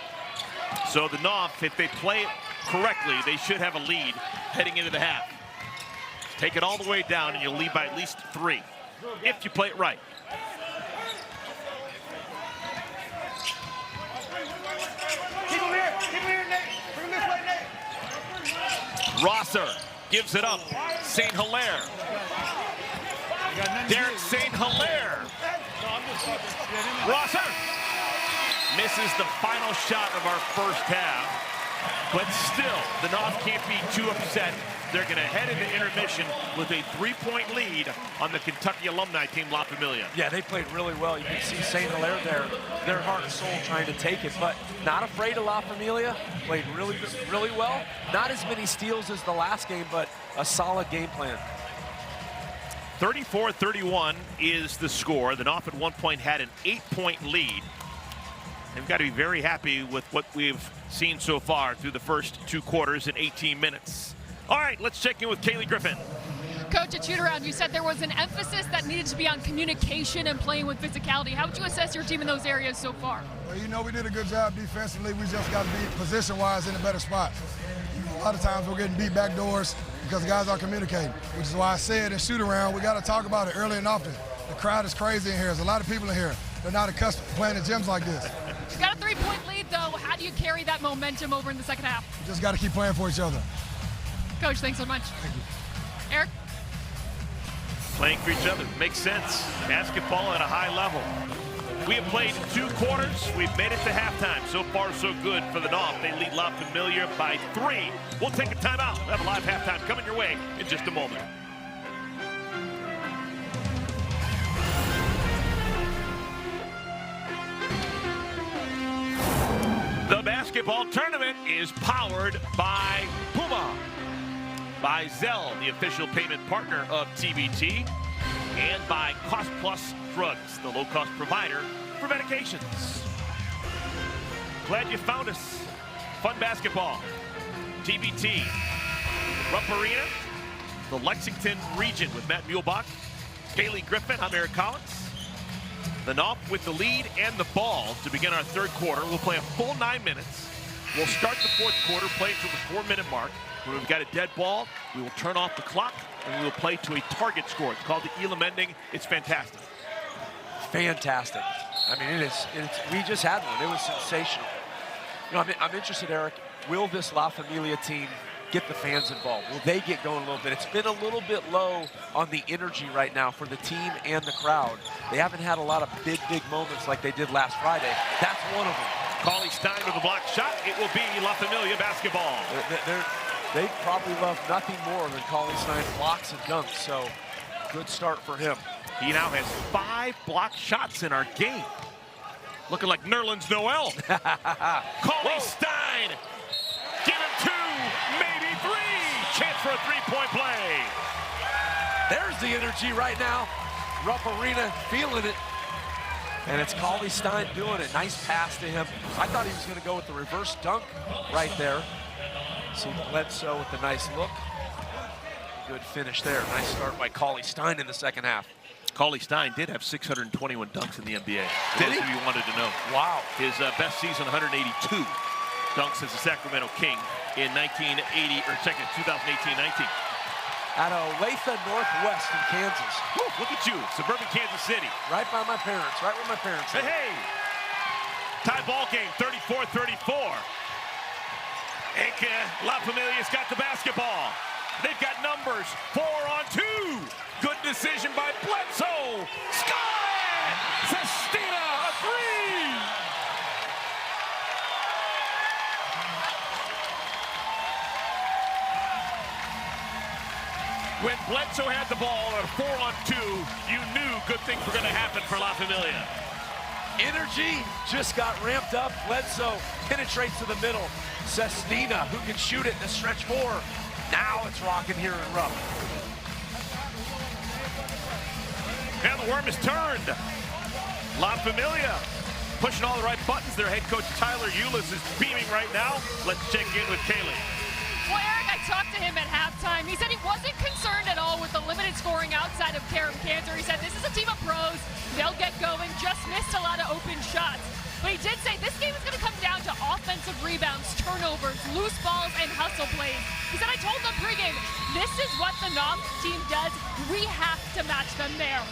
So the Nawf, if they play it correctly, they should have a lead heading into the half. Take it all the way down, and you'll lead by at least 3, if you play it right. Keep him here, Nate. Bring him this way, Nate. Rosser gives it up. St. Hilaire. Derek St. Hilaire. Rosser misses the final shot of our first half. But still, the Nawf can't be too upset. They're going to head into intermission with a 3-point lead on the Kentucky alumni team, La Familia. Yeah, they played really well. You can see St. Hilaire there, their heart and soul trying to take it, but not afraid of La Familia. Played really well. Not as many steals as the last game, but a solid game plan. 34-31 is the score. The Nawf at one point had an 8-point lead. They've got to be very happy with what we've seen so far through the first 2 quarters in 18 minutes. All right, let's check in with Kaylee Griffin. Coach, at shoot-around, you said there was an emphasis that needed to be on communication and playing with physicality. How would you assess your team in those areas so far? Well, you know, we did a good job defensively. We just got to be position-wise in a better spot. A lot of times we're getting beat back doors because the guys aren't communicating, which is why I said in shoot-around, we got to talk about it early and often. The crowd is crazy in here. There's a lot of people in here. They're not accustomed to playing in gyms like this. You got a 3-point lead, though. How do you carry that momentum over in the second half? We just got to keep playing for each other. Coach, thanks so much. Thank you. Eric? Playing for each other makes sense. Basketball at a high level. We have played 2 quarters. We've made it to halftime. So far, so good for the Nawf. They lead La Familia by 3. We'll take a timeout. We'll have a live halftime coming your way in just a moment. The basketball tournament is powered by Puma, by Zelle, the official payment partner of TBT, and by Cost Plus Drugs, the low-cost provider for medications. Glad you found us. Fun basketball. TBT, Rupp Arena, the Lexington region with Matt Muehlbach, Kaylee Griffin, I'm Eric Collins. The Nawf with the lead and the ball to begin our 3rd quarter. We'll play a full 9 minutes. We'll start the 4th quarter, play until the 4-minute mark. When we've got a dead ball, we will turn off the clock and we will play to a target score. It's called the Elam ending. It's fantastic. Fantastic. I mean, we just had one. It was sensational. You know, I'm interested, Eric, will this La Familia team get the fans involved? Will they get going a little bit? It's been a little bit low on the energy right now for the team and the crowd. They haven't had a lot of big moments like they did last Friday. That's one of them. Cauley Stein with a block shot. It will be La Familia basketball. They probably love nothing more than Cauley Stein blocks and dunks, so good start for him. He now has 5 block shots in our game. Looking like Nerlens Noel. Cauley Stein. Give him 2, maybe 3. Chance for a 3-point play. There's the energy right now. Rupp Arena feeling it. And it's Cauley Stein doing it. Nice pass to him. I thought he was going to go with the reverse dunk right there. See Bledsoe with the nice look. Good finish there. Nice start by Cauley Stein in the second half. Cauley Stein did have 621 dunks in the NBA. Did he? If you wanted to know. Wow. His best season, 182 dunks as a Sacramento King in 2018-19. Out of Olathe Northwest in Kansas. Woo, look at you, suburban Kansas City. Right by my parents, right where my parents are. Hey, tie ball game, 34-34. La Familia's got the basketball. They've got numbers, 4 on 2. Good decision by Bledsoe. Sky! Sestina, a 3! When Bledsoe had the ball at a 4 on 2, you knew good things were going to happen for La Familia. Energy just got ramped up. Bledsoe penetrates to the middle. Sestina, who can shoot it in the stretch 4. Now it's rocking here in Rupp. And the worm is turned. La Familia pushing all the right buttons. Their head coach Tyler Eulis is beaming right now. Let's check in with Kaylee. Well, Eric, I talked to him at halftime. He said he wasn't concerned at all with the limited scoring outside of Karam Cantor. He said this is a team of pros. They'll get going. Just missed a lot of open shots. But he did say this game is going to come down to offensive rebounds, turnovers, loose balls, and hustle plays. He said, I told them pregame, this is what the Nawf team does. We have to match them there.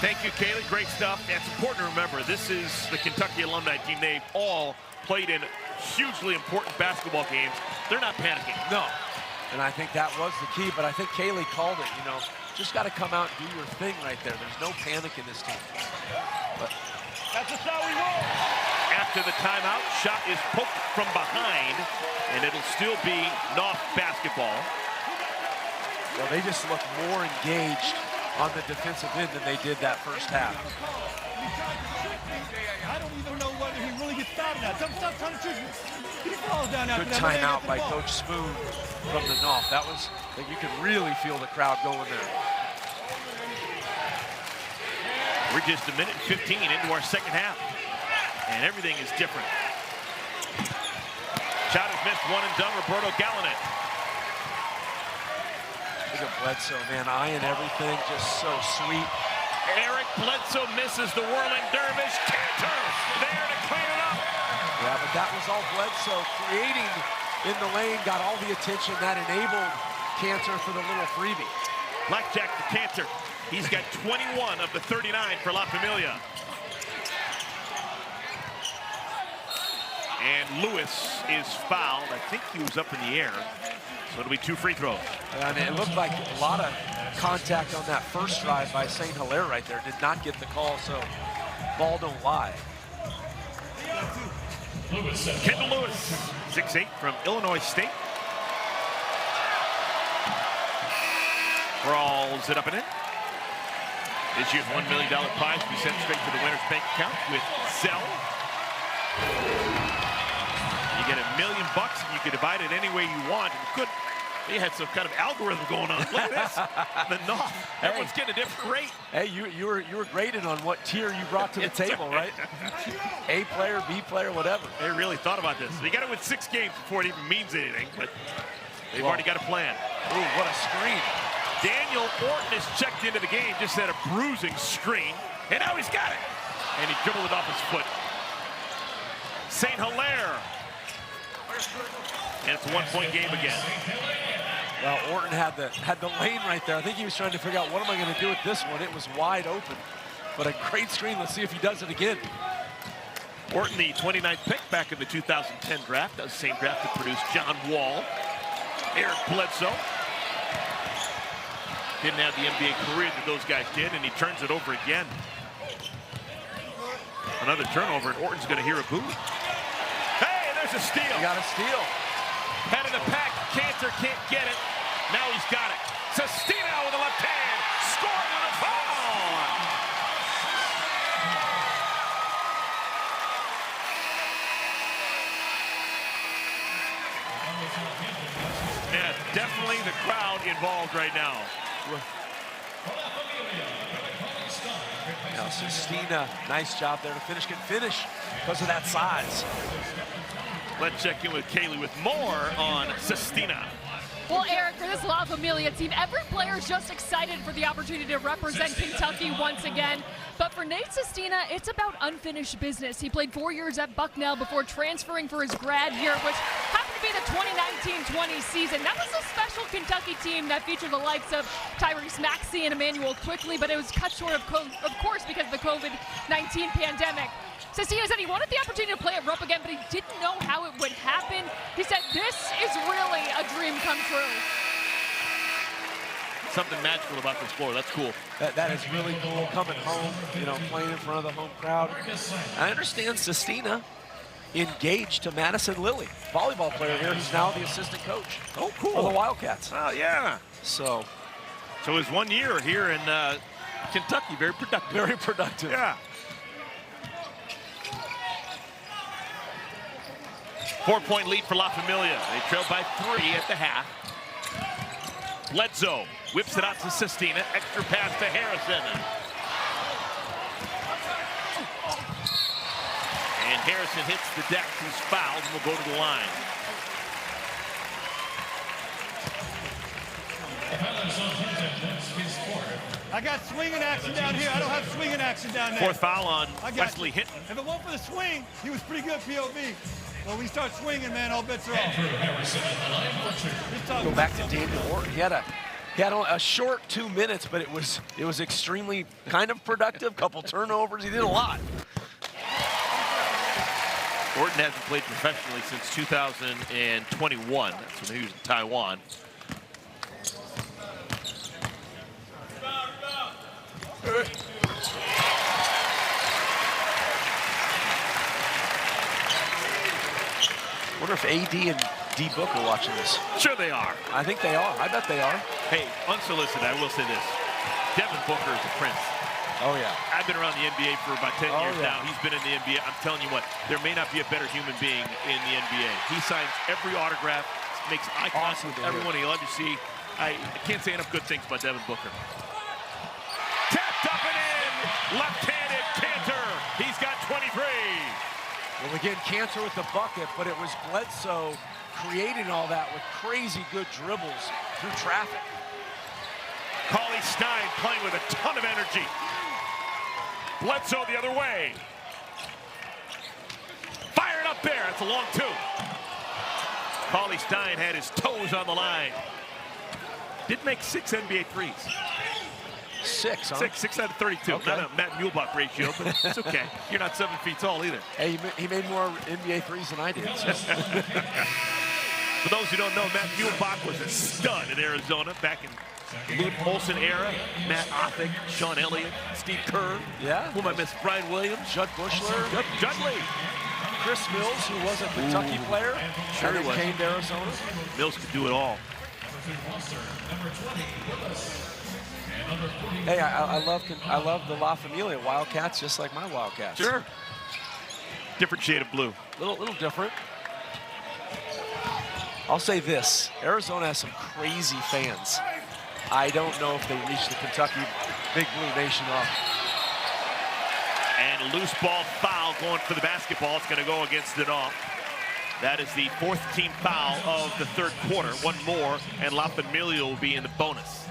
Thank you, Kaylee. Great stuff. And it's important to remember, this is the Kentucky alumni team. They've all played in hugely important basketball games. They're not panicking. No. And I think that was the key, but I think Kaylee called it, you know. Just got to come out and do your thing right there. There's no panic in this team. But that's a shot we roll. After the timeout, shot is poked from behind, and it'll still be Nawf basketball. Well, they just look more engaged on the defensive end than they did that first half. I don't even know whether he really gets fouled now. Stop trying to trick me. He falls down after Good that. timeout by Coach Spoon from the Nawf. That was, like, you could really feel the crowd going there. We're just a minute and 15 into our second half, and everything is different. Shot is missed, 1 and done. Roberto Gallinet. Look at Bledsoe, man, eyeing everything, just so sweet. Eric Bledsoe misses the whirling dervish. Cantor there to clean it up. Yeah, but that was all Bledsoe creating in the lane, got all the attention that enabled Cantor for the little freebie. Blackjack to Cantor. He's got 21 of the 39 for La Familia. And Lewis is fouled. I think he was up in the air. So it'll be 2 free throws. And it looked like a lot of contact on that first drive by St. Hilaire right there. Did not get the call, so ball don't lie. Kendall Lewis, 6'8" from Illinois State. Crawls it up and in. This year's $1 million prize will be sent straight to the winner's bank account with Zelle. You get $1 million and you can divide it any way you want. They had some kind of algorithm going on. Look at this. The Nawf. Everyone's getting a different rate. Hey, you were graded on what tier you brought to the table, right? A player, B player, whatever. They really thought about this. You got to win 6 games before it even means anything, but they've already got a plan. Ooh, what a screen. Daniel Orton has checked into the game, just had a bruising screen, and now he's got it. And he dribbled it off his foot. St. Hilaire. And it's a 1-point game again. Well, Orton had the lane right there. I think he was trying to figure out, what am I going to do with this one? It was wide open. But a great screen. Let's see if he does it again. Orton, the 29th pick back in the 2010 draft. That was the same draft that produced John Wall, Eric Bledsoe. Didn't have the NBA career that those guys did, and he turns it over again. Another turnover, and Orton's going to hear a boo. Hey, there's a steal. You got a steal. Head of the pack, Cantor can't get it. Now he's got it. Sestina with the left hand, scoring on a foul. Yeah, definitely the crowd involved right now. Now, Sestina, nice job there to finish. Can finish because of that size. Let's check in with Kaylee with more on Sestina. Well, Eric, for this La Familia team, every player is just excited for the opportunity to represent Kentucky once again. But for Nate Sestina, it's about unfinished business. He played 4 years at Bucknell before transferring for his grad year, which happened to be the 2019-20 season. That was a special Kentucky team that featured the likes of Tyrese Maxey and Emmanuel Quickly, but it was cut short, of course, because of the COVID-19 pandemic. Sestina said he wanted the opportunity to play at Rupp again, but he didn't know how it would happen. He said, this is really a dream come true. Something magical about this floor. That's cool. That is really cool, coming home, you know, playing in front of the home crowd. I understand Sestina engaged to Madison Lilly, volleyball player here, who's now the assistant coach. Oh, cool. For the Wildcats. Oh, yeah. So his 1 year here in Kentucky, very productive. Very productive. Yeah. 4-point lead for La Familia. They trail by 3 at the half. Bledsoe whips it out to Sestina. Extra pass to Harrison. And Harrison hits the deck. He's fouled and will go to the line. I got swinging action down here. I don't have swinging action down there. Fourth foul on Wesley Hinton. If it weren't for the swing, he was pretty good POV. When we start swinging, man, all bets are off. Go back to Daniel Orton. He had a short 2 minutes, but it was extremely kind of productive. Couple turnovers. He did a lot. Orton hasn't played professionally since 2021. That's when he was in Taiwan. I wonder if AD and D Book are watching this. Sure they are. I think they are. I bet they are. Hey, unsolicited, I will say this. Devin Booker is a prince. Oh, yeah. I've been around the NBA for about 10 years now. He's been in the NBA. I'm telling you what, there may not be a better human being in the NBA. He signs every autograph, makes eye contact with everyone he loves to see. I can't say enough good things about Devin Booker. Tapped up and in! Left-handed Cantor. He's got 23. Well, again, Cantor with the bucket, but it was Bledsoe creating all that with crazy good dribbles through traffic. Cauley Stein playing with a ton of energy. Bledsoe the other way. Fired up there. That's a long 2. Cauley Stein had his toes on the line. Did make 6 NBA threes. 6, huh? 6 out of 32. Okay. Not a Matt Muehlbach ratio, but it's okay. You're not 7 feet tall either. Hey, he made more NBA threes than I did. So. For those who don't know, Matt Muehlbach was a stud in Arizona back in Lute Olson era. Matt Othick, Sean Elliott, Steve Kerr. Yeah. Who am I miss? Brian Williams. Judd Bushler. Judley. Chris Mills, who was a Kentucky player. Sure and he was. Came to Arizona. Mills could do it all. Hey, I love the La Familia Wildcats, just like my Wildcats. Sure. Different shade of blue. Little different. I'll say this: Arizona has some crazy fans. I don't know if they reach the Kentucky Big Blue Nation off. And loose ball foul going for the basketball. It's going to go against the Nawf. That is the 4th team foul of the 3rd quarter. One more, and La Familia will be in the bonus.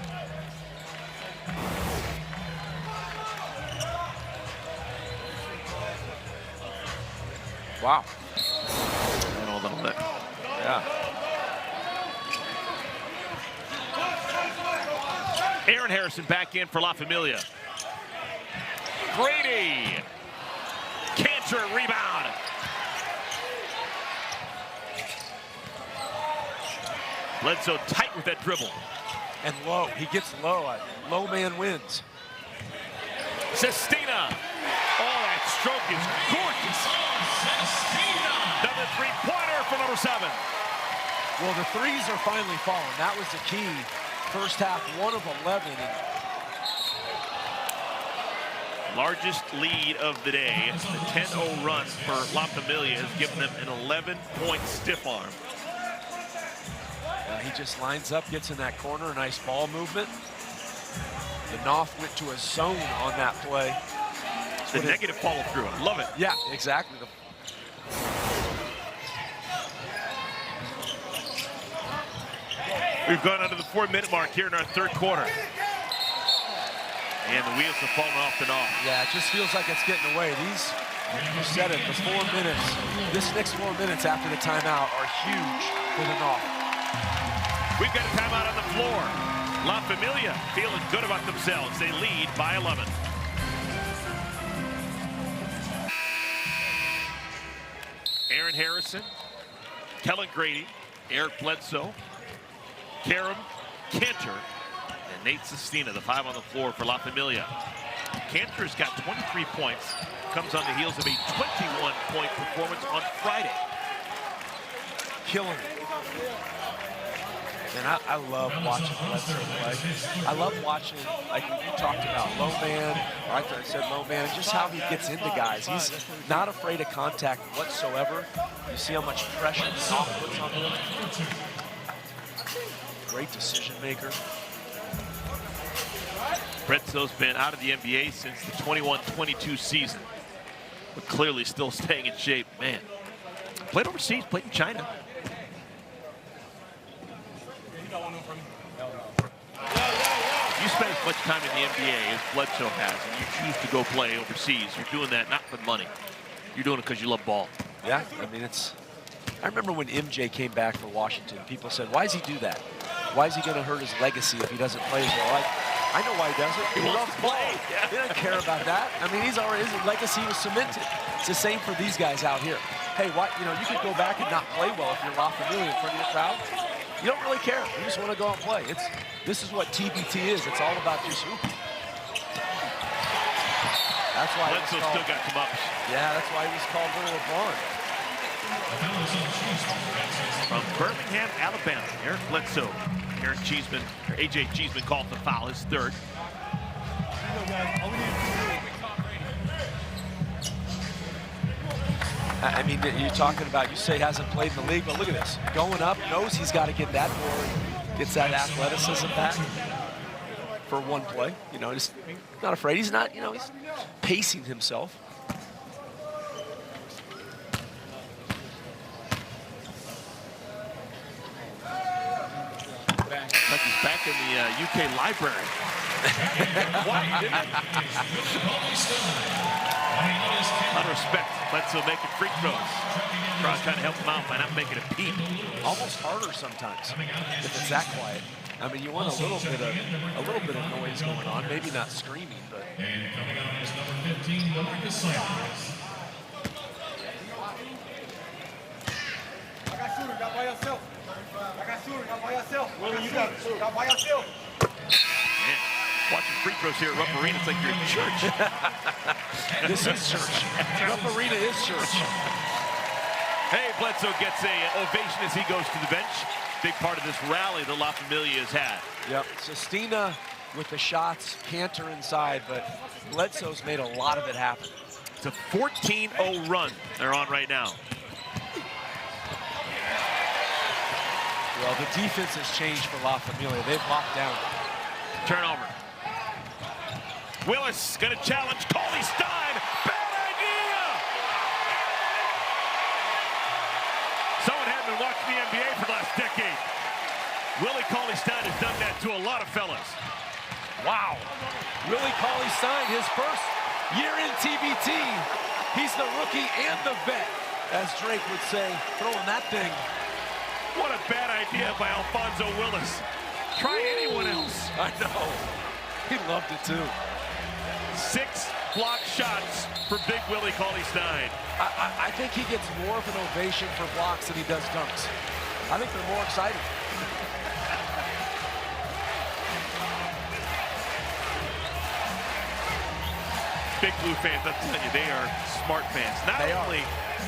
Wow. And hold on a minute. Yeah. Aaron Harrison back in for La Familia. Grady. Cantor Cantor, rebound. Bledsoe tight with that dribble. And low, he gets low. Low man wins. Sestina. Oh, that stroke is gorgeous. Another three-pointer for number 7. Well, the threes are finally falling. That was the key. First half, 1 of 11. Largest lead of the day. The 10-0 run for La Familia has given them an 11-point stiff arm. He just lines up, gets in that corner, nice ball movement. The Nawf went to a zone on that play. The negative follow through. I love it. Yeah, exactly. We've gone under the 4-minute mark here in our third quarter. And the wheels have fallen off the Nawf. Yeah, it just feels like it's getting away. These, you said it, the 4 minutes, this next 4 minutes after the timeout are huge for the Nawf. We've got a timeout on the floor. La Familia feeling good about themselves. They lead by 11. Aaron Harrison, Kellen Grady, Eric Bledsoe, Karam Cantor, and Nate Sestina, the 5 on the floor for La Familia. Cantor's got 23 points, comes on the heels of a 21-point performance on Friday. Killing it. And I love watching Bledsoe play. I love watching, like when you talked about low man, or I said low man, just how he gets into guys. He's not afraid of contact whatsoever. You see how much pressure the Nawf puts on him. Great decision maker. Bledsoe's been out of the NBA since the 21-22 season, but clearly still staying in shape. Man, played overseas, played in China. You spend as much time in the NBA as Bledsoe has, and you choose to go play overseas. You're doing that not for the money. You're doing it because you love ball. Yeah, I mean, I remember when MJ came back for Washington, people said, why does he do that? Why is he going to hurt his legacy if he doesn't play as well? I know why he does it. He loves to play. Yeah. He doesn't care about that. I mean, his legacy was cemented. It's the same for these guys out here. Hey, you could go back and not play well if you're La Familia in front of your crowd. You don't really care. You just want to go out and play. This is what TBT is. It's all about just hooping. That's why Bledsoe still got some ups. Yeah, that's why he was called Little LeBron. From Birmingham, Alabama, Eric Bledsoe. AJ Cheeseman called the foul, his 3rd. I mean, you're talking about, you say hasn't played in the league, but look at this. Going up, knows he's got to get that board, gets that athleticism back for one play. Just not afraid. He's not, he's pacing himself. Like he's back in the UK library. Out of respect, Bledsoe making free throws. Crowd trying to help him out by not making a peep. Almost harder sometimes if it's that quiet. I mean, you want a little bit of noise going on. Maybe not screaming, but. And coming out is number 15, Marcus Sanders. I got shooter, got by yourself. I got shooter, got by yourself. Willie, you got shooter, got by yourself. Man, watching free throws here at Rupp Arena, it's like you're in church. This is church. Rupp Arena is church. Hey, Bledsoe gets an ovation as he goes to the bench. Big part of this rally that La Familia has had. Yep, Sestina with the shots, Cantor inside, but Bledsoe's made a lot of it happen. It's a 14-0 run they're on right now. Well, the defense has changed for La Familia. They've locked down. Turnover. Willis going to challenge Cauley Stein. Bad idea! Someone hadn't been watching the NBA for the last decade. Willie Cauley Stein has done that to a lot of fellas. Wow. Willie Cauley Stein, his first year in TBT. He's the rookie and the vet, as Drake would say, throwing that thing. What a bad idea by Alfonso Willis. Try anyone else. I know. He loved it too. 6 block shots for Big Willie Cauley-Stein. I think he gets more of an ovation for blocks than he does dunks. I think they're more exciting. Big Blue fans, I'm telling you, they are smart fans. Not only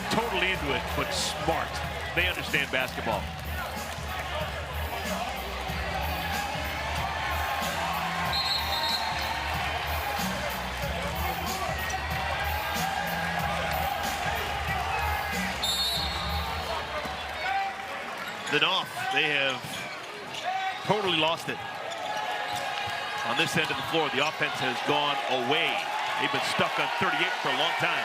totally into it, but smart. They understand basketball. The Nawf, they have totally lost it. On this end of the floor, the offense has gone away. They've been stuck on 38 for a long time.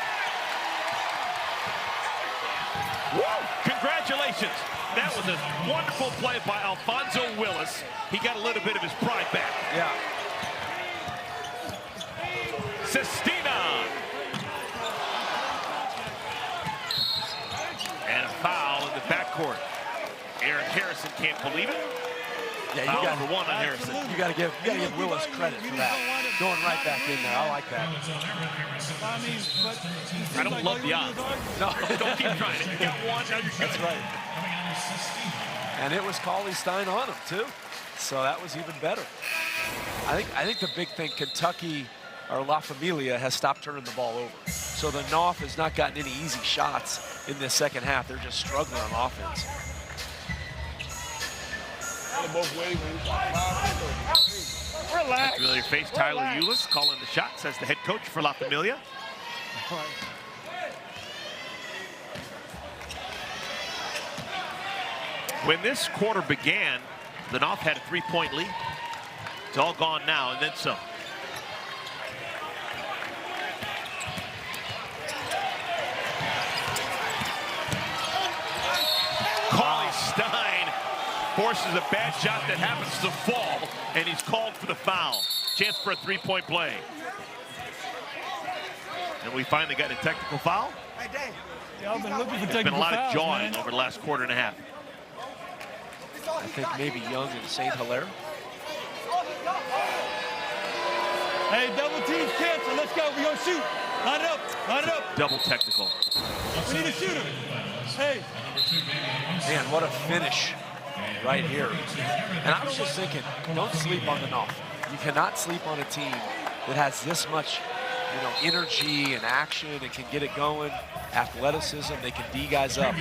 Woo! Congratulations. That was a wonderful play by Alfonso Willis. He got a little bit of his pride back. Yeah. Sestina. And a foul in the backcourt. Aaron Harrison can't believe it. Yeah, Foul number one on Harrison. You gotta give Willis credit for that. Going right back in there. I like that. I don't love the odds. No. Don't keep trying it. You got one, now you're good. That's right. And it was Cauley-Stein on him too. So that was even better. I think the big thing, Kentucky or La Familia has stopped turning the ball over. So the Nawf has not gotten any easy shots in this second half. They're just struggling on offense. Both ways. Relax. Familia face Tyler Eulis calling the shots as the head coach for La Familia. When this quarter began, the Nawf had a 3-point lead. It's all gone now, and then some. Cauley-Stein forces a bad shot that happens to fall, and he's called for the foul. Chance for a 3-point play. And we finally got a technical foul. I've been looking for There's been a lot fouls, of jawing man. over the last quarter and a half. I think maybe Young and St. Hilaire. Hey, double teams cancel. Let's go. We're going to shoot. Line it up. Line it up. Double technical. We need a shooter. Hey. Man, what a finish right here. And I was just thinking, don't sleep on the Nawf. You cannot sleep on a team that has this much, energy and action and can get it going, athleticism. They can D guys up.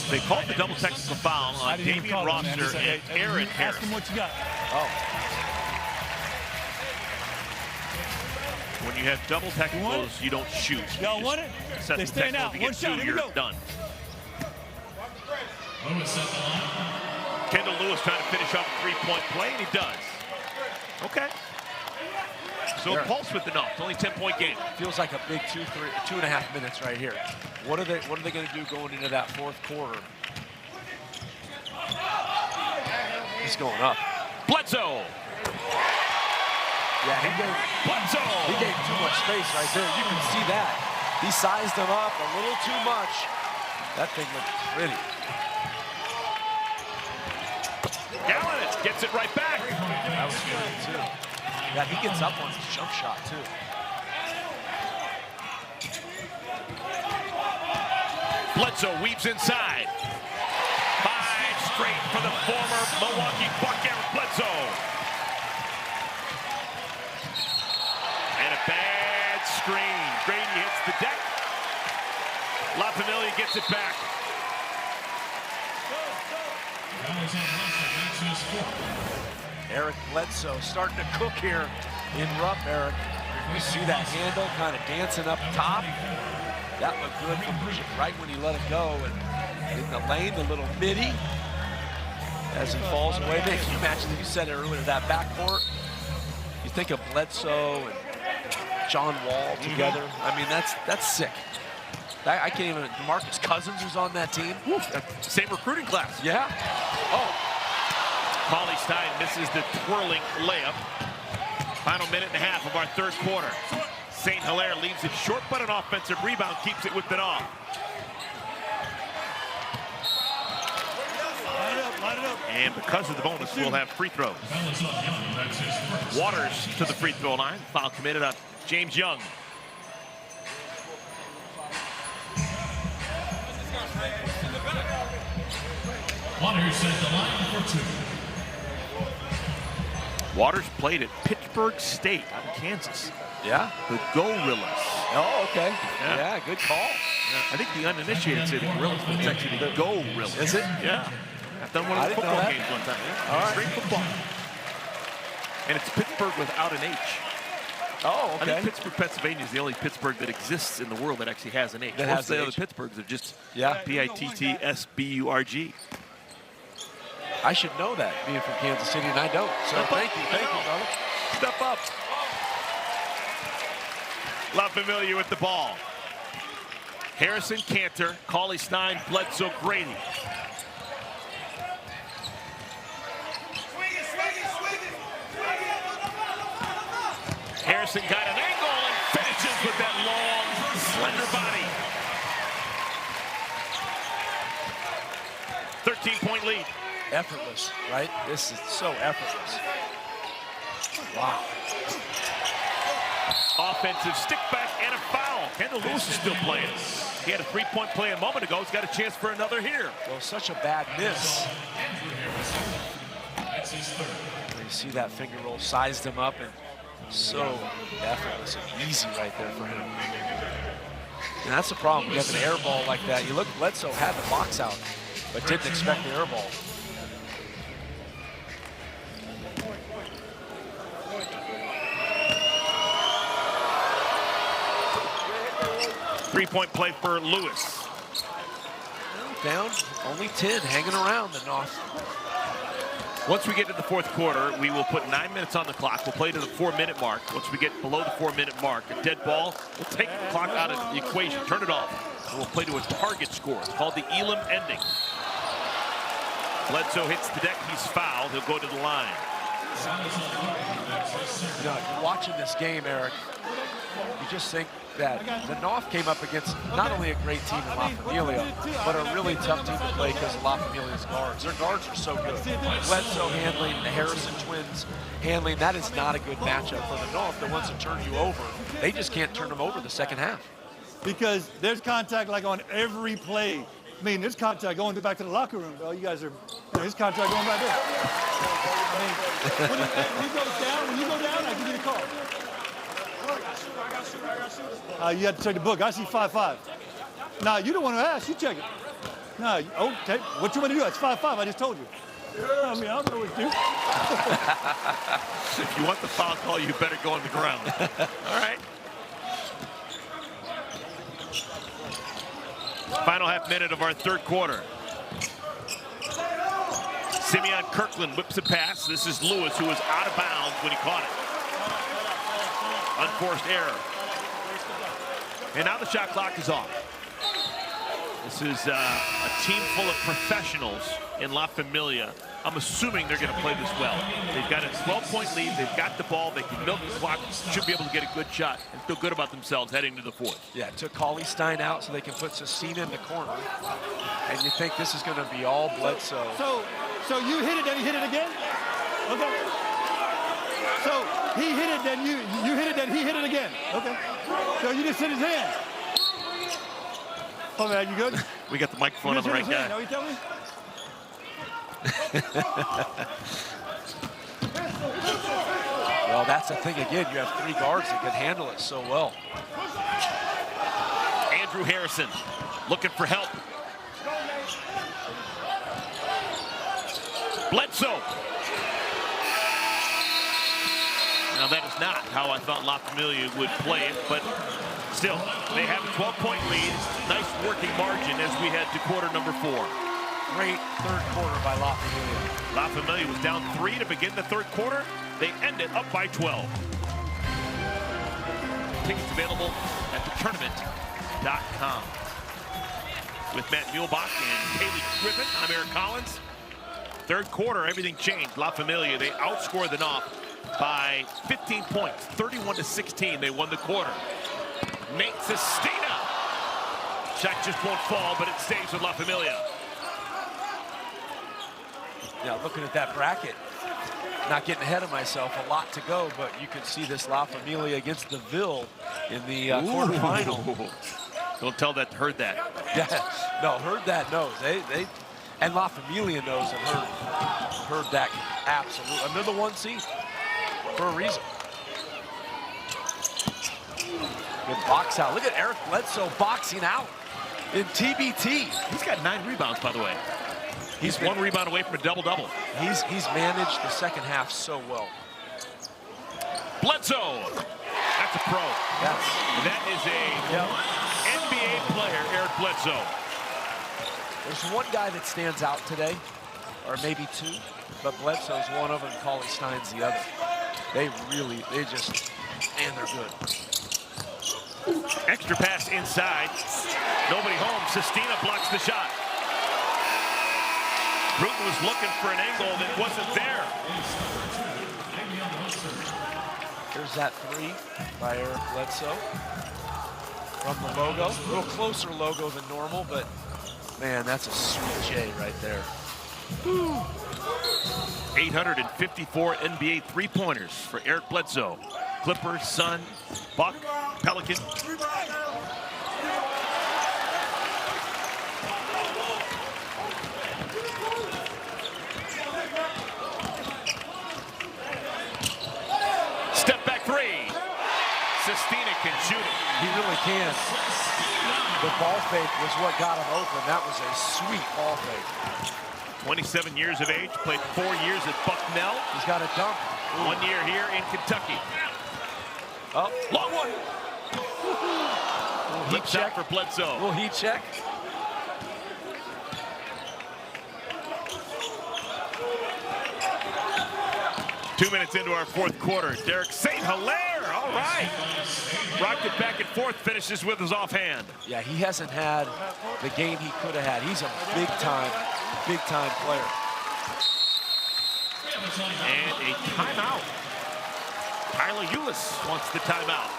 They called the double technical foul on Damian Roster and Aaron Harris. Ask him what you got. Oh. When you have double technicals, you don't shoot. Y'all want it? Set They the staying technical. out. If you One get shot. two, Here we you're go. done. Kendall Lewis trying to finish off a 3-point play, and he does. Okay. So a pulse with the Nawf. It's only a 10-point game. Feels like a big 2.5 minutes right here. What are they going to do going into that fourth quarter? He's going up. Bledsoe. Yeah, he Bledsoe. gave too much space right there. You can see that. He sized him up a little too much. That thing looked pretty. Gallant gets it right back. That was good too. Yeah, he gets up on his jump shot too. Bledsoe weaves inside. 5 straight for the former Milwaukee Buck, Eric Bledsoe. And a bad screen. Grady hits the deck. La Familia gets it back. Eric Bledsoe starting to cook here in rough, Eric. You see that handle kind of dancing up top. That looked good from right when he let it go. And in the lane, the little midi as he falls away. Man, can you imagine, you said it earlier, that backcourt? You think of Bledsoe and John Wall together. I mean, that's sick. I can't even, Marcus Cousins was on that team. Same recruiting class. Yeah. Oh. Cauley-Stein misses the twirling layup. Final minute and a half of our third quarter. St. Hilaire leaves it short, but an offensive rebound keeps it with the Nawf. Line it up, line it up. And because of the bonus, we'll have free throws. Waters to the free throw line. Foul committed on James Young. Waters at the line for 2. Waters played at Pittsburgh State out of Kansas. Yeah. The Gorillas. Oh, okay. Yeah, good call. Yeah. I think the uninitiated say the Gorillas, but it's actually the Gorillas. Is it? Yeah. I've done one of the football games one time. Yeah. All right. Straight football. And it's Pittsburgh without an H. Oh, okay. I think Pittsburgh, Pennsylvania is the only Pittsburgh that exists in the world that actually has an H. That Most has of the an other H. Pittsburghs are just Yeah. Pittsburgh. I should know that, being from Kansas City, and I don't. So thank you, brother. Step up. La Familia with the ball. Harrison, Cantor, Cauley Stein, Bledsoe, Grady. Harrison got an angle and finishes with that long, slender body. 13-point lead. Effortless, right? This is so effortless. Wow. Offensive stick back and a foul. Kendall Lewis is still playing. He had a three-point play a moment ago. He's got a chance for another here. Well, such a bad miss. You see that finger roll, sized him up, and so effortless and easy right there for him. And that's the problem. You have an air ball like that. You look, Bledsoe had the box out, but didn't expect the air ball. Three-point play for Lewis. Down, only 10, hanging around the Nawf. Once we get to the fourth quarter, we will put 9 minutes on the clock. We'll play to the 4-minute mark. Once we get below the 4-minute mark, a dead ball, we'll take the clock out of the equation, turn it off, and we'll play to a target score. It's called the Elam ending. Bledsoe hits the deck, he's fouled, he'll go to the line. You know, watching this game, Eric, you just think that the Nawf came up against not only a great team in La Familia, but a really tough team to play because of La Familia's guards. Their guards are so good. Bledsoe handling, the Harrison twins handling, that is not a good matchup for the Nawf that wants to turn you over. They just can't turn them over the second half. Because there's contact like on every play. I mean, there's contact going back to the locker room. Oh, you guys are, there's contact going back there. I mean, when you go down, I give you the call. You have to check the book. I see 5-5. Nah, you don't want to ask. You check it. Nah, okay. What you want to do? It's 5-5. I just told you. I mean, I don't know what to do. If you want the foul call, you better go on the ground. All right. Final half minute of our third quarter. Simeon Kirkland whips a pass. This is Lewis, who was out of bounds when he caught it. Unforced error. And now the shot clock is off. This is a team full of professionals in La Familia. I'm assuming they're going to play this well. They've got a 12-point lead. They've got the ball. They can milk the clock. Should be able to get a good shot and feel good about themselves heading to the fourth. Yeah, took Cauley Stein out so they can put Cecina in the corner. And you think this is going to be all Bledsoe. So you hit it, then he hit it again? Okay. So he hit it, then you hit it, then he hit it again. Okay. So you just hit his hand. Oh, man, you good? We got the microphone on the right guy. Know you tell me? Well, that's the thing again. You have three guards that can handle it so well. Andrew Harrison looking for help. Bledsoe. Now that is not how I thought La Familia would play it, but still, they have a 12-point lead. Nice working margin as we head to quarter number 4. Great third quarter by La Familia. La Familia was down 3 to begin the third quarter. They ended up by 12. Tickets available at thetournament.com. With Matt Muehlbach and Kaylee Griffin, I'm Eric Collins. Third quarter, everything changed. La Familia, they outscored the Nawf by 15 points, 31-16. They won the quarter. Nate Sestina. Shot just won't fall, but it stays with La Familia. Yeah, looking at that bracket, not getting ahead of myself, a lot to go, but you can see this La Familia against the Ville in the quarterfinal. Don't tell that, heard that. Yeah, no, heard that knows. They and La Familia knows and heard that absolutely. And they're the 1 seed for a reason. Good box out. Look at Eric Bledsoe boxing out in TBT. He's got 9 rebounds, by the way. He's 1 rebound away from a double-double. He's managed the second half so well. Bledsoe. That's a pro. That is a NBA player, Eric Bledsoe. There's one guy that stands out today, or maybe 2, but Bledsoe's one of them, Cauley Stein's the other. They just, man, they're good. Extra pass inside. Nobody home. Sestina blocks the shot. Bruton was looking for an angle that wasn't there. There's that 3 by Eric Bledsoe from the logo. A little closer logo than normal, but man, that's a sweet J right there. 854 NBA three-pointers for Eric Bledsoe. Clipper, Sun, Buck, Pelican. Step back 3. Sestina can shoot it. He really can. The ball fake was what got him open. That was a sweet ball fake. 27 years of age, played 4 years at Bucknell. He's got a dunk. 1 year here in Kentucky. Oh, long one. Heat check for Bledsoe. Will he check? Two minutes into our 4th quarter. Derek St. Hilaire, all right. Rocked it back and forth, finishes with his offhand. Yeah, he hasn't had the game he could have had. He's a big-time player. And a timeout. Tyler Eulis wants the timeout.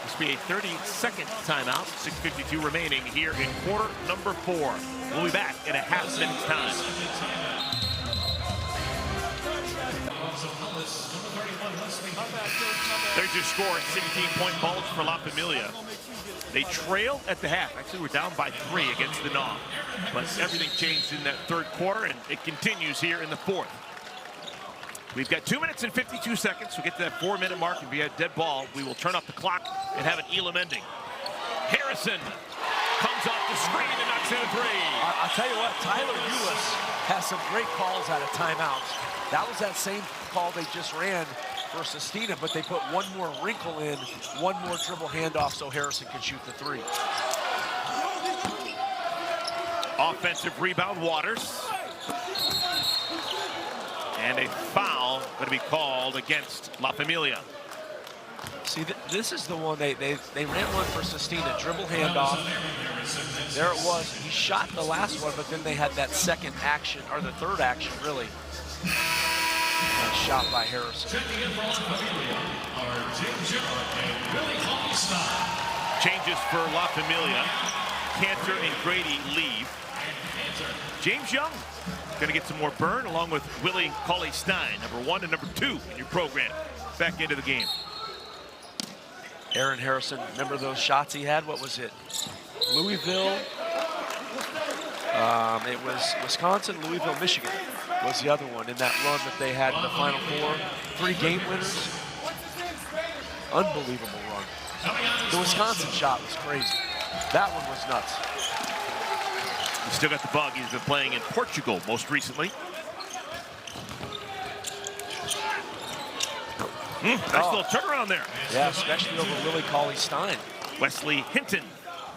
This will be a 30-second timeout. 6:52 remaining here in quarter number 4. We'll be back in a half minute's time. There's your score, 16-point bulge for La Familia. They trailed at the half. Actually, we're down by 3 against the Nawf. But everything changed in that 3rd quarter, and it continues here in the 4th. We've got 2 minutes and 52 seconds. We'll get to that 4-minute mark. If we have dead ball, we will turn off the clock and have an Elam ending. Harrison comes off the screen and knocks in a 3. I'll tell you what, Tyler Eulis has some great calls out of timeouts. That was that same call they just ran for Sestina, but they put one more wrinkle in, one more dribble handoff so Harrison can shoot the 3. Offensive rebound, Waters. And a foul going to be called against La Familia. See, this is the one they ran one for Sestina, dribble handoff. There it was. He shot the last one, but then they had that second action, or the 3rd action, really. And shot by Harrison. Changes for La Familia. Cantor and Grady leave. James Young going to get some more burn along with Willie Cauley-Stein, number 1 and number 2 in your program. Back into the game. Aaron Harrison, remember those shots he had? What was it? Louisville. It was Wisconsin, Louisville, Michigan was the other one in that run that they had in the Final Four. 3 game winners. Unbelievable run. The Wisconsin shot was crazy. That one was nuts. He's still got the bug. He's been playing in Portugal most recently. Nice little turnaround there. Yeah, especially over Willie Cauley-Stein. Wesley Hinton,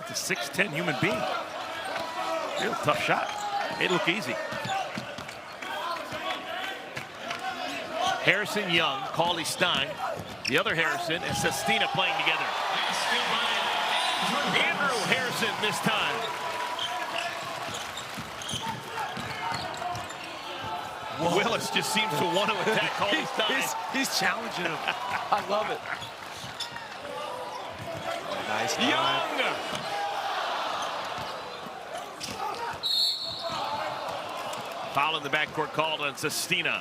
the 6'10" human being. Real tough shot. Made it look easy. Harrison Young, Cauley-Stein, the other Harrison, and Sestina playing together. Andrew Harrison this time. Whoa. Willis just seems to want to attack Cauley-Stein. He's challenging him. I love it. Nice. Young. Foul in the backcourt called on Sestina.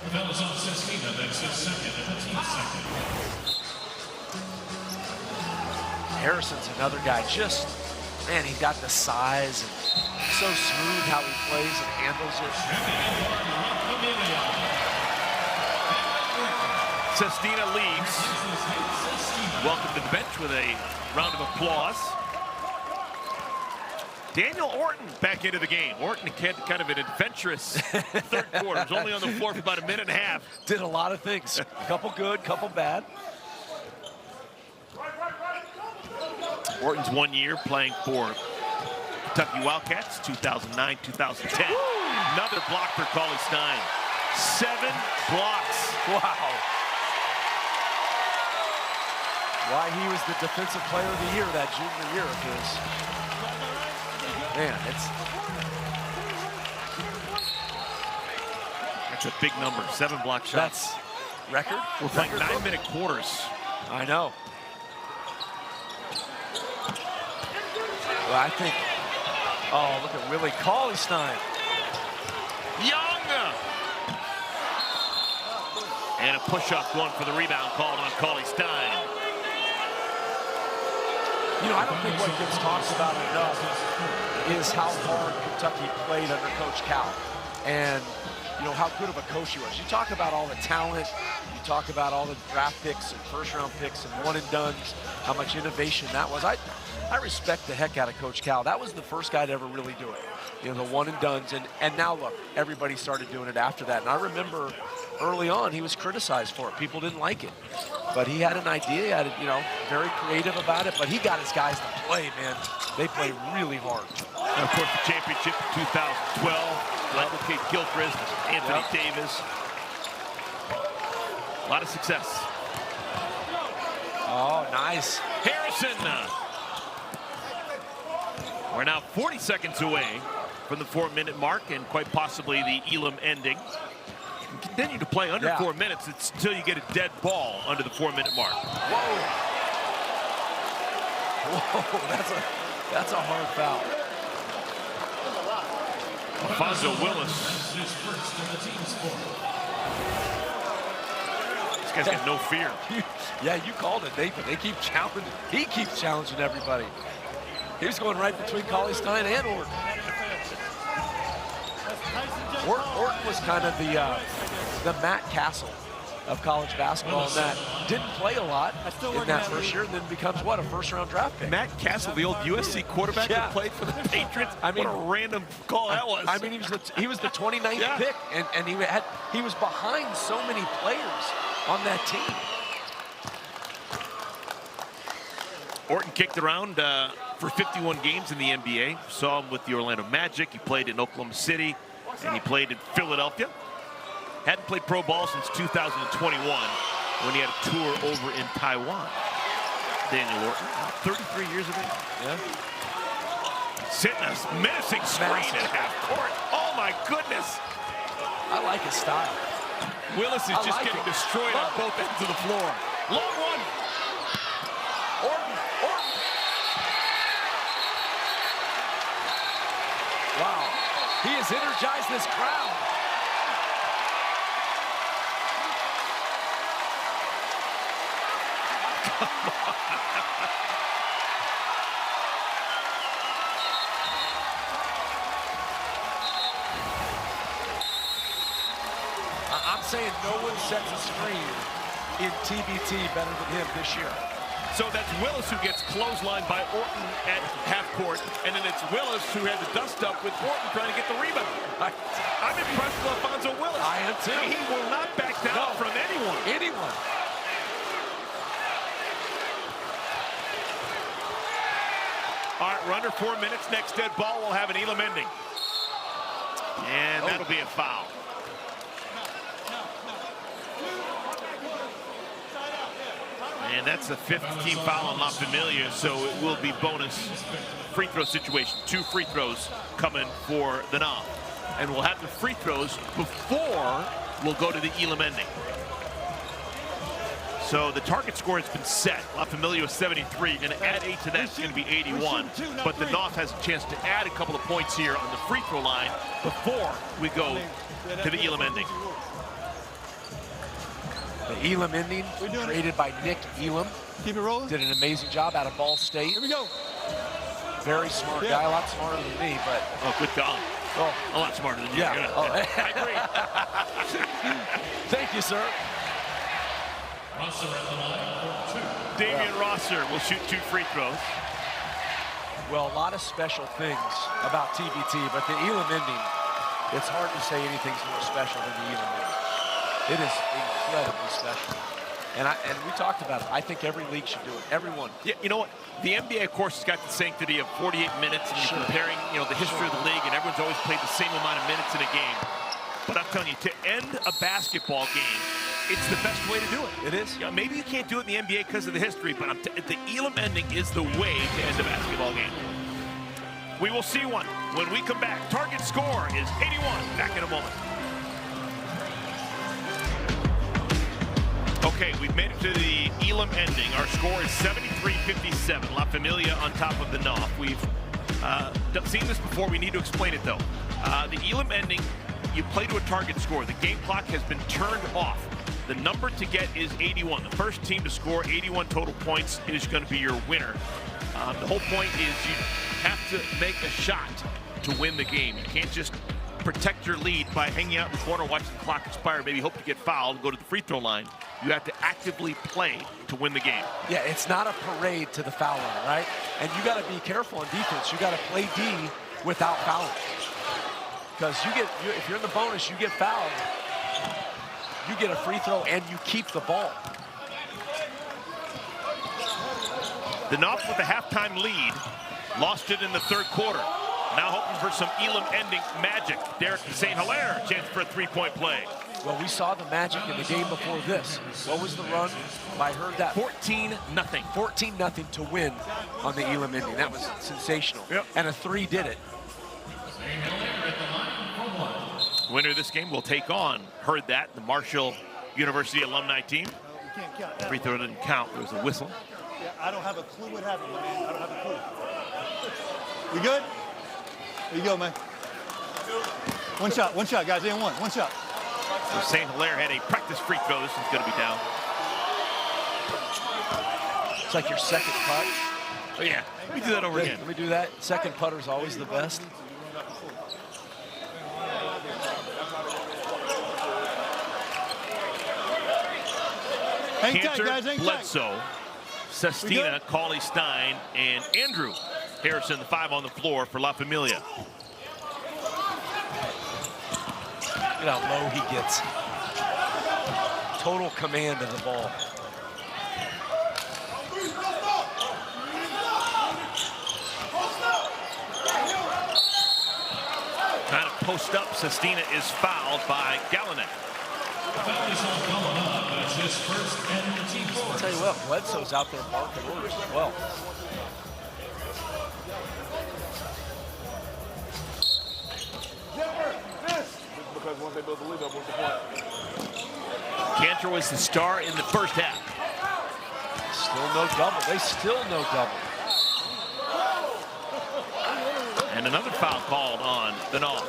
The foul is on Sestina. That's his second, and the team's second. Harrison's another guy. Just, man, he's got the size and so smooth how he plays and handles it. Sestina leaves. Welcome to the bench with a round of applause. Daniel Orton back into the game. Orton had kind of an adventurous third quarter. Was only on the floor for about a minute and a half. Did a lot of things. A couple good, couple bad. Orton's 1 year playing for Kentucky Wildcats, 2009, 2010. Another block for Cauley Stein. 7 blocks. Wow. Why he was the defensive player of the year that junior year of his. Man, that's a big number. 7 block shots. That's record. We're playing 9-minute quarters. I know. Well, I think, oh, look at Willie Cauley Stein. Young! And a push-up going for the rebound called on Cauley Stein. You know, I don't think what gets talked about enough is how hard Kentucky played under Coach Cal. And, you know, how good of a coach he was. You talk about all the talent, you talk about all the draft picks and first-round picks and one-and-dones, how much innovation that was. I respect the heck out of Coach Cal. That was the first guy to ever really do it. You know, the one-and-dones. And now, look, everybody started doing it after that. And I remember early on, he was criticized for it. People didn't like it. But he had an idea, he had, you know, very creative about it. But he got his guys to play, man. They play really hard. And of course, the championship in 2012, Michael K. Gilchrist, Anthony Davis. A lot of success. Oh, nice. Harrison. We're now 40 seconds away from the 4-minute mark and quite possibly the Elam ending. You can continue to play under 4 minutes until you get a dead ball under the 4-minute mark. Whoa. Whoa, that's a hard foul. Alfonso Willis. This guy's got no fear. Yeah, you called it, Nathan. They keep challenging. He keeps challenging everybody. He was going right between Cauley Stein and Orton. Orton was kind of the Matt Castle of college basketball, and that didn't play a lot in that first year, and then becomes what, a first-round draft pick. Matt Castle, the old USC quarterback that played for the Patriots. I mean, what a random call that was. I mean, he was the 29th pick, and he was behind so many players on that team. Orton kicked around for 51 games in the NBA. Saw him with the Orlando Magic. He played in Oklahoma City, and he played in Philadelphia. Hadn't played pro ball since 2021 when he had a tour over in Taiwan. Daniel Orton, 33 years of age. Yeah. Sitting a menacing screen at half court. Oh my goodness. I like his style. Willis is just getting destroyed on both ends of the floor. Long one. Orton. Wow. He has energized this crowd. I'm saying no one sets a screen in TBT better than him this year. So that's Willis who gets clotheslined by Orton at half court, and then it's Willis who had the dust up with Orton trying to get the rebound. I'm impressed with Alfonso Willis. I am too. He will not back down from anyone. All right, we're under 4 minutes. Next dead ball will have an Elam ending. And that'll be a foul. And that's the 5th team foul on La Familia, so it will be bonus free throw situation. 2 free throws coming for the Nawf. And we'll have the free throws before we'll go to the Elam ending. So the target score has been set. La Familia was 73. Going to add 8 to that. It's going to be 81. But the Nawf has a chance to add a couple of points here on the free throw line before we go to the Elam ending. The Elam ending, created by Nick Elam. Keep it rolling. Did an amazing job out of Ball State. Here we go. Very smart guy, a lot smarter than me, but... Oh, good call. Oh, a lot smarter than you. Yeah. Oh. I agree. Thank you, sir. Rosser at the line for 2. Damian Rosser will shoot 2 free throws. Well, a lot of special things about TBT, but the Elam ending, it's hard to say anything's more special than the Elam ending. It is incredibly special. And we talked about it. I think every league should do it. Everyone. Yeah, you know what? The NBA, of course, has got the sanctity of 48 minutes, and you're comparing, the history of the league, and everyone's always played the same amount of minutes in a game. But I'm telling you, to end a basketball game, it's the best way to do it. It is. Maybe you can't do it in the NBA because of the history, but the Elam ending is the way to end a basketball game. We will see one when we come back. Target score is 81. Back in a moment. Okay, we've made it to the Elam ending. Our score is 73-57. La Familia on top of the Nawf. We've seen this before. We need to explain it, though. The Elam ending, you play to a target score. The game clock has been turned off. The number to get is 81. The first team to score 81 total points is going to be your winner. The whole point is you have to make a shot to win the game. You can't just protect your lead by hanging out in the corner, watching the clock expire, maybe hope to get fouled, go to the free throw line. You have to actively play to win the game. Yeah, it's not a parade to the foul line, right? And you got to be careful on defense. You got to play D without fouling. Because if you're in the bonus, you get fouled, you get a free throw and you keep the ball. The Nawf with the halftime lead lost it in the third quarter. Now hoping for some Elam ending magic. Derek St. Hilaire, chance for a three-point play. Well, we saw the magic in the game before this. What was the run? I heard that. 14-0. 14-0 to win on the Elam ending. That was sensational. Yep. And a 3 did it. Winner of this game will take on, heard that, the Marshall University alumni team. You can't count that. Free throw didn't count. There was a whistle. Yeah, I don't have a clue what happened, man. I don't have a clue. You good? There you go, man. One shot, guys. In one shot. So St. Hilaire had a practice free throw. This one's going to be down. It's like your second putt. Oh, yeah. Let me do that over again. Let me do that. Second putter's always the best. Hang tight, Cantor, guys. Hang tight. Bledsoe, Sestina, Cauley Stein, and Andrew Harrison, the 5 on the floor for La Familia. Look at how low he gets. Total command of the ball. Trying to post up, Sestina is fouled by Gallanet. That's his first and the team's I'll tell you what, Bledsoe's out there marking orders as well. Because once they build the lead up, what's the point? Cantor was the star in the first half. Still no double. They still no double. And another foul called on the Nawf.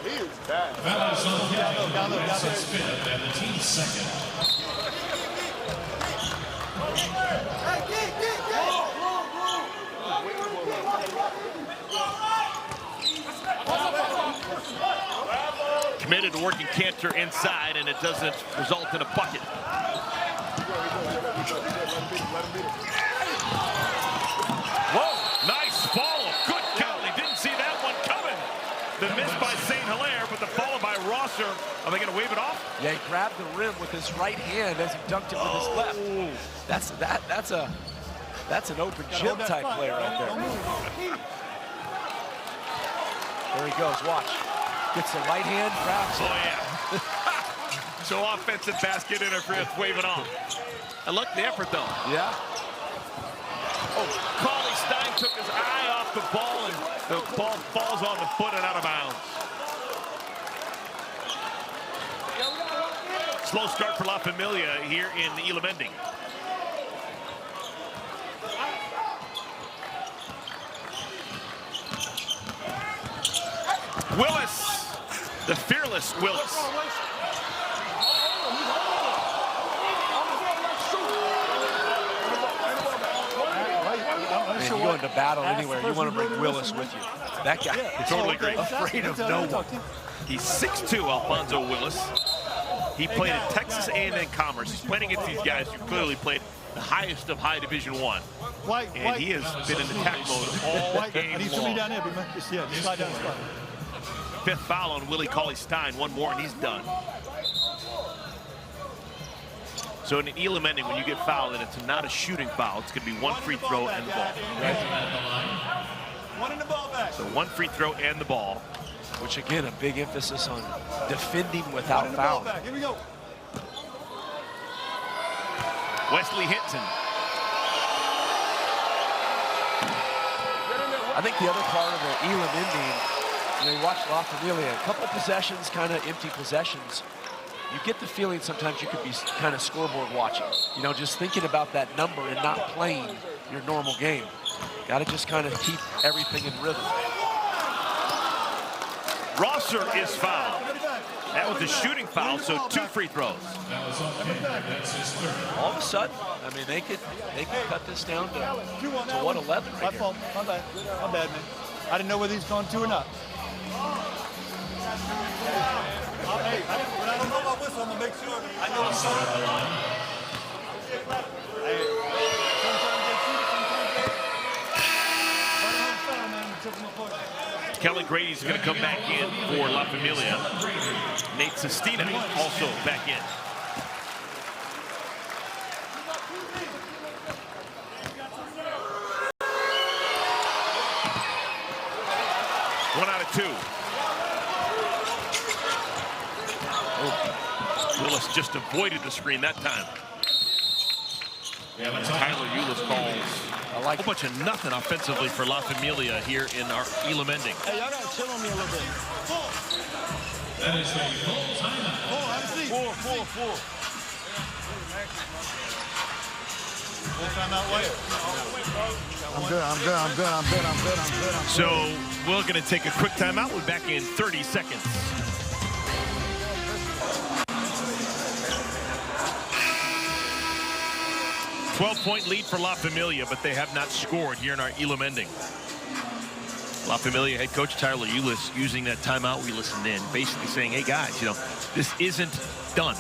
He is bad. Foul is on him. That's his fifth and the team's second. Committed to working Cantor inside, and it doesn't result in a bucket. Whoa, nice follow. Good golly, didn't see that one coming. The miss by St. Hilaire, but the follow by Rosser. Are they going to wave it off? Yeah, he grabbed the rim with his right hand as he dunked it with his left. That's an open gym type play right there. There he goes, watch. Gets the right hand, grabs it. Oh, yeah. So offensive basket interference, wave it off. I like the effort, though. Yeah. Oh, Cauley Stein took his eye off the ball, and the ball falls on the foot and out of bounds. Slow start for La Familia here in Elam Ending. Willis, the fearless Willis. Man, you go into battle anywhere, you want to bring Willis with you. That guy is Totally agree. afraid of no one. He's 6'2", Alfonso Willis. He played at Texas A&M Commerce. He's playing against these guys who clearly played the highest of high Division I. And he has been in attack mode all game long. Down there, just slide down the spot. Fifth foul on Willie Cauley-Stein. One more and he's done. So in an Elam Ending, when you get fouled and it's not a shooting foul, it's going to be one free throw and the ball. One in the ball back. So one free throw and the ball. Which again, a big emphasis on defending without foul. Here we go. Wesley Hinton. I think the other part of the Elam Ending, you watch La Familia, a couple possessions, kind of empty possessions. You get the feeling sometimes you could be kind of scoreboard watching. You know, just thinking about that number and not playing your normal game. Got to just kind of keep everything in rhythm. Rosser is fouled. That was a shooting foul, so 2 free throws. All of a sudden, I mean, they could cut this down to what, 11 right My here. fault. My bad, man. I didn't know whether he's going 2 or not. Hey, when I don't know about whistle, I'm gonna make sure. I know what's going on. Hey, Kelly Grady's going to come back in for La Familia. Nate Sestina also back in. One out of 2. Oh. Willis just avoided the screen that time. Tyler Eulis calls a whole bunch of nothing offensively for La Familia here in our Elam Ending. Hey, y'all gotta chill on me a little bit. That is a full timeout. Have a seat. Full. Full timeout, wait. I'm good. So we're going to take a quick timeout. We're back in 30 seconds. .12 lead for La Familia, but they have not scored here in our Elam Ending. La Familia head coach Tyler Eulis using that timeout we listened in, basically saying, hey guys, you know, this isn't done.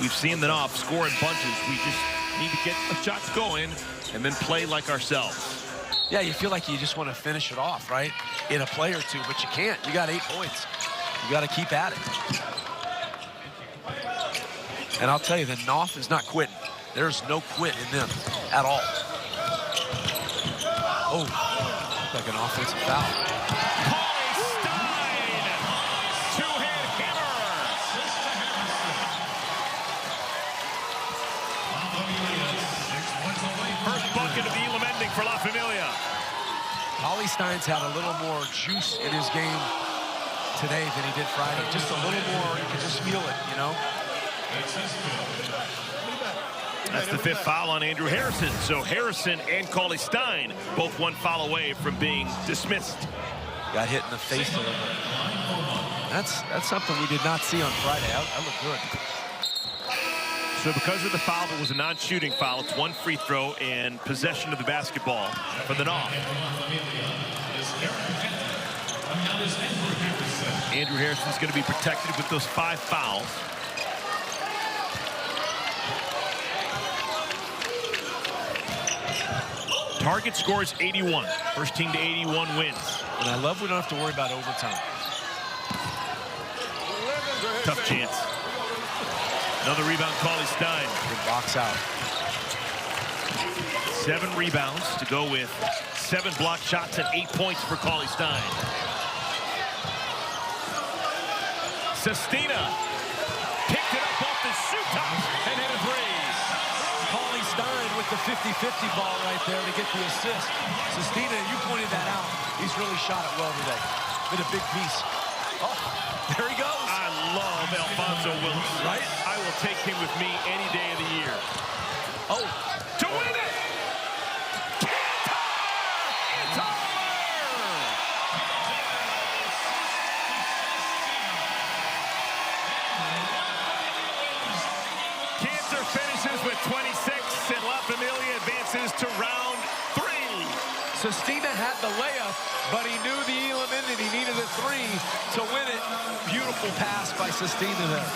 We've seen the Nawf score in bunches. We just need to get the shots going and then play like ourselves. Yeah, you feel like you just want to finish it off, right? In a play or two, but you can't. You got 8 points. You got to keep at it. And I'll tell you, the Nawf is not quitting. There's no quit in them at all. Oh, like an offensive foul. Cauley-Stein, two-hand hammer. First bucket of the Elam Ending for La Familia. Cauley-Stein's had a little more juice in his game today than he did Friday. Just a little more, you can just feel it, you know? That's the 5th foul on Andrew Harrison. So Harrison and Cauley-Stein both 1 foul away from being dismissed. Got hit in the face a little bit. That's something we did not see on Friday. I look good. So because of the foul, it was a non-shooting foul. It's 1 free throw and possession of the basketball for the Nawf. Andrew Harrison's going to be protected with those 5 fouls. Target scores 81. First team to 81 wins. And I love we don't have to worry about overtime. Tough chance. Another rebound, Cauley-Stein. Good box out. 7 rebounds to go with 7 block shots and 8 points for Cauley-Stein. Sestina picked it up off the shoot top and hit a 3. Cauley-Stein with the 50-50 ball right there to get the assist. Sestina, you pointed that out. He's really shot it well today. Been a big piece. Oh, there he goes. I love Alfonso Willis. Right? I will will take him with me any day of the year. Oh, to win it! It's over! Cantor finishes with 26, and La Familia advances to round 3. Sestina had the layup, but he knew the Elam ended. He needed a 3 to win it. Beautiful pass by Sestina there.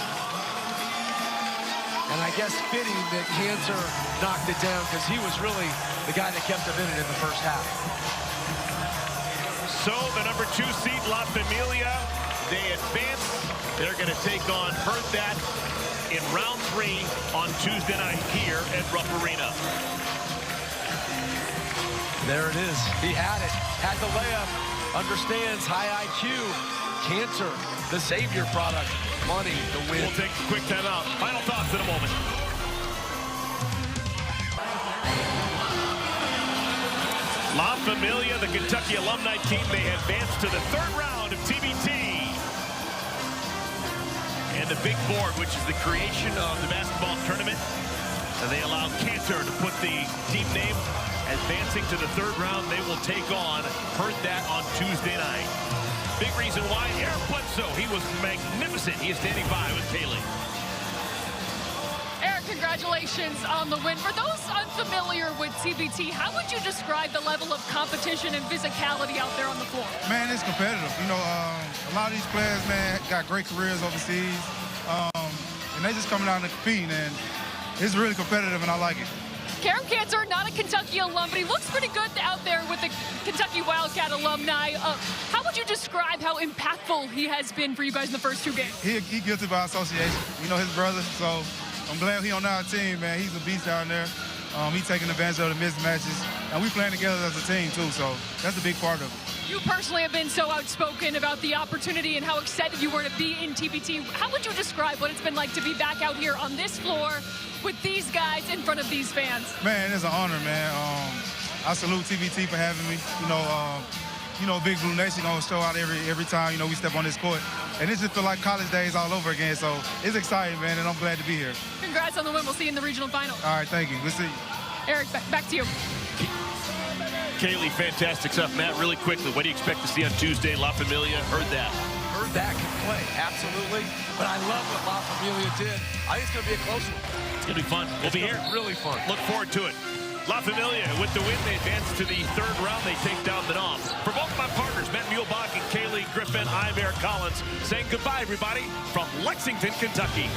And I guess fitting that Cantor knocked it down because he was really the guy that kept them in it in the first half. So the number 2 seed, La Familia, they advance. They're going to take on That in round 3 on Tuesday night here at Rupp Arena. There it is. He had it. Had the layup. Understands high IQ. Cantor, the savior product. Money to win. We'll take a quick timeout. Final thoughts in a moment. La Familia, the Kentucky alumni team, they advance to the 3rd round of TBT. And the big board, which is the creation of the basketball tournament, and they allow Cantor to put the team name. Advancing to the 3rd round, they will take on That on Tuesday night. Big reason why, Eric Bledsoe, he was magnificent. He is standing by with Kaylee. Eric, congratulations on the win. For those unfamiliar with TBT, how would you describe the level of competition and physicality out there on the floor? Man, it's competitive. You know, a lot of these players, man, got great careers overseas, and they just coming out and competing, and it's really competitive, and I like it. Karen Cantor, not a Kentucky alum, but he looks pretty good out there with the Kentucky Wildcat alumni. How would you describe how impactful he has been for you guys in the first 2 games? He guilty by association. You know his brother, so I'm glad he on our team, man. He's a beast down there. He's taking advantage of the mismatches, and we playing together as a team, too, so that's a big part of it. You personally have been so outspoken about the opportunity and how excited you were to be in TBT. How would you describe what it's been like to be back out here on this floor with these guys in front of these fans? Man, it's an honor, man. I salute TBT for having me. You know, Big Blue Nation gonna show out every time, you know, we step on this court. And it's just feel like college days all over again, so it's exciting, man, and I'm glad to be here. Congrats on the win. We'll see you in the regional final. All right, thank you. We'll see you. Eric, back to you. Kaylee, fantastic stuff. Matt, really quickly, what do you expect to see on Tuesday? La Familia, That can play, absolutely. But I love what La Familia did. I think it's going to be a close one. It's going to be fun. We'll be here. Really fun. Look forward to it. La Familia, with the win, they advance to the 3rd round. They take down the Nawf. For both my partners, Matt Muehlbach and Kaylee Griffin, I'm Eric Collins, saying goodbye, everybody, from Lexington, Kentucky.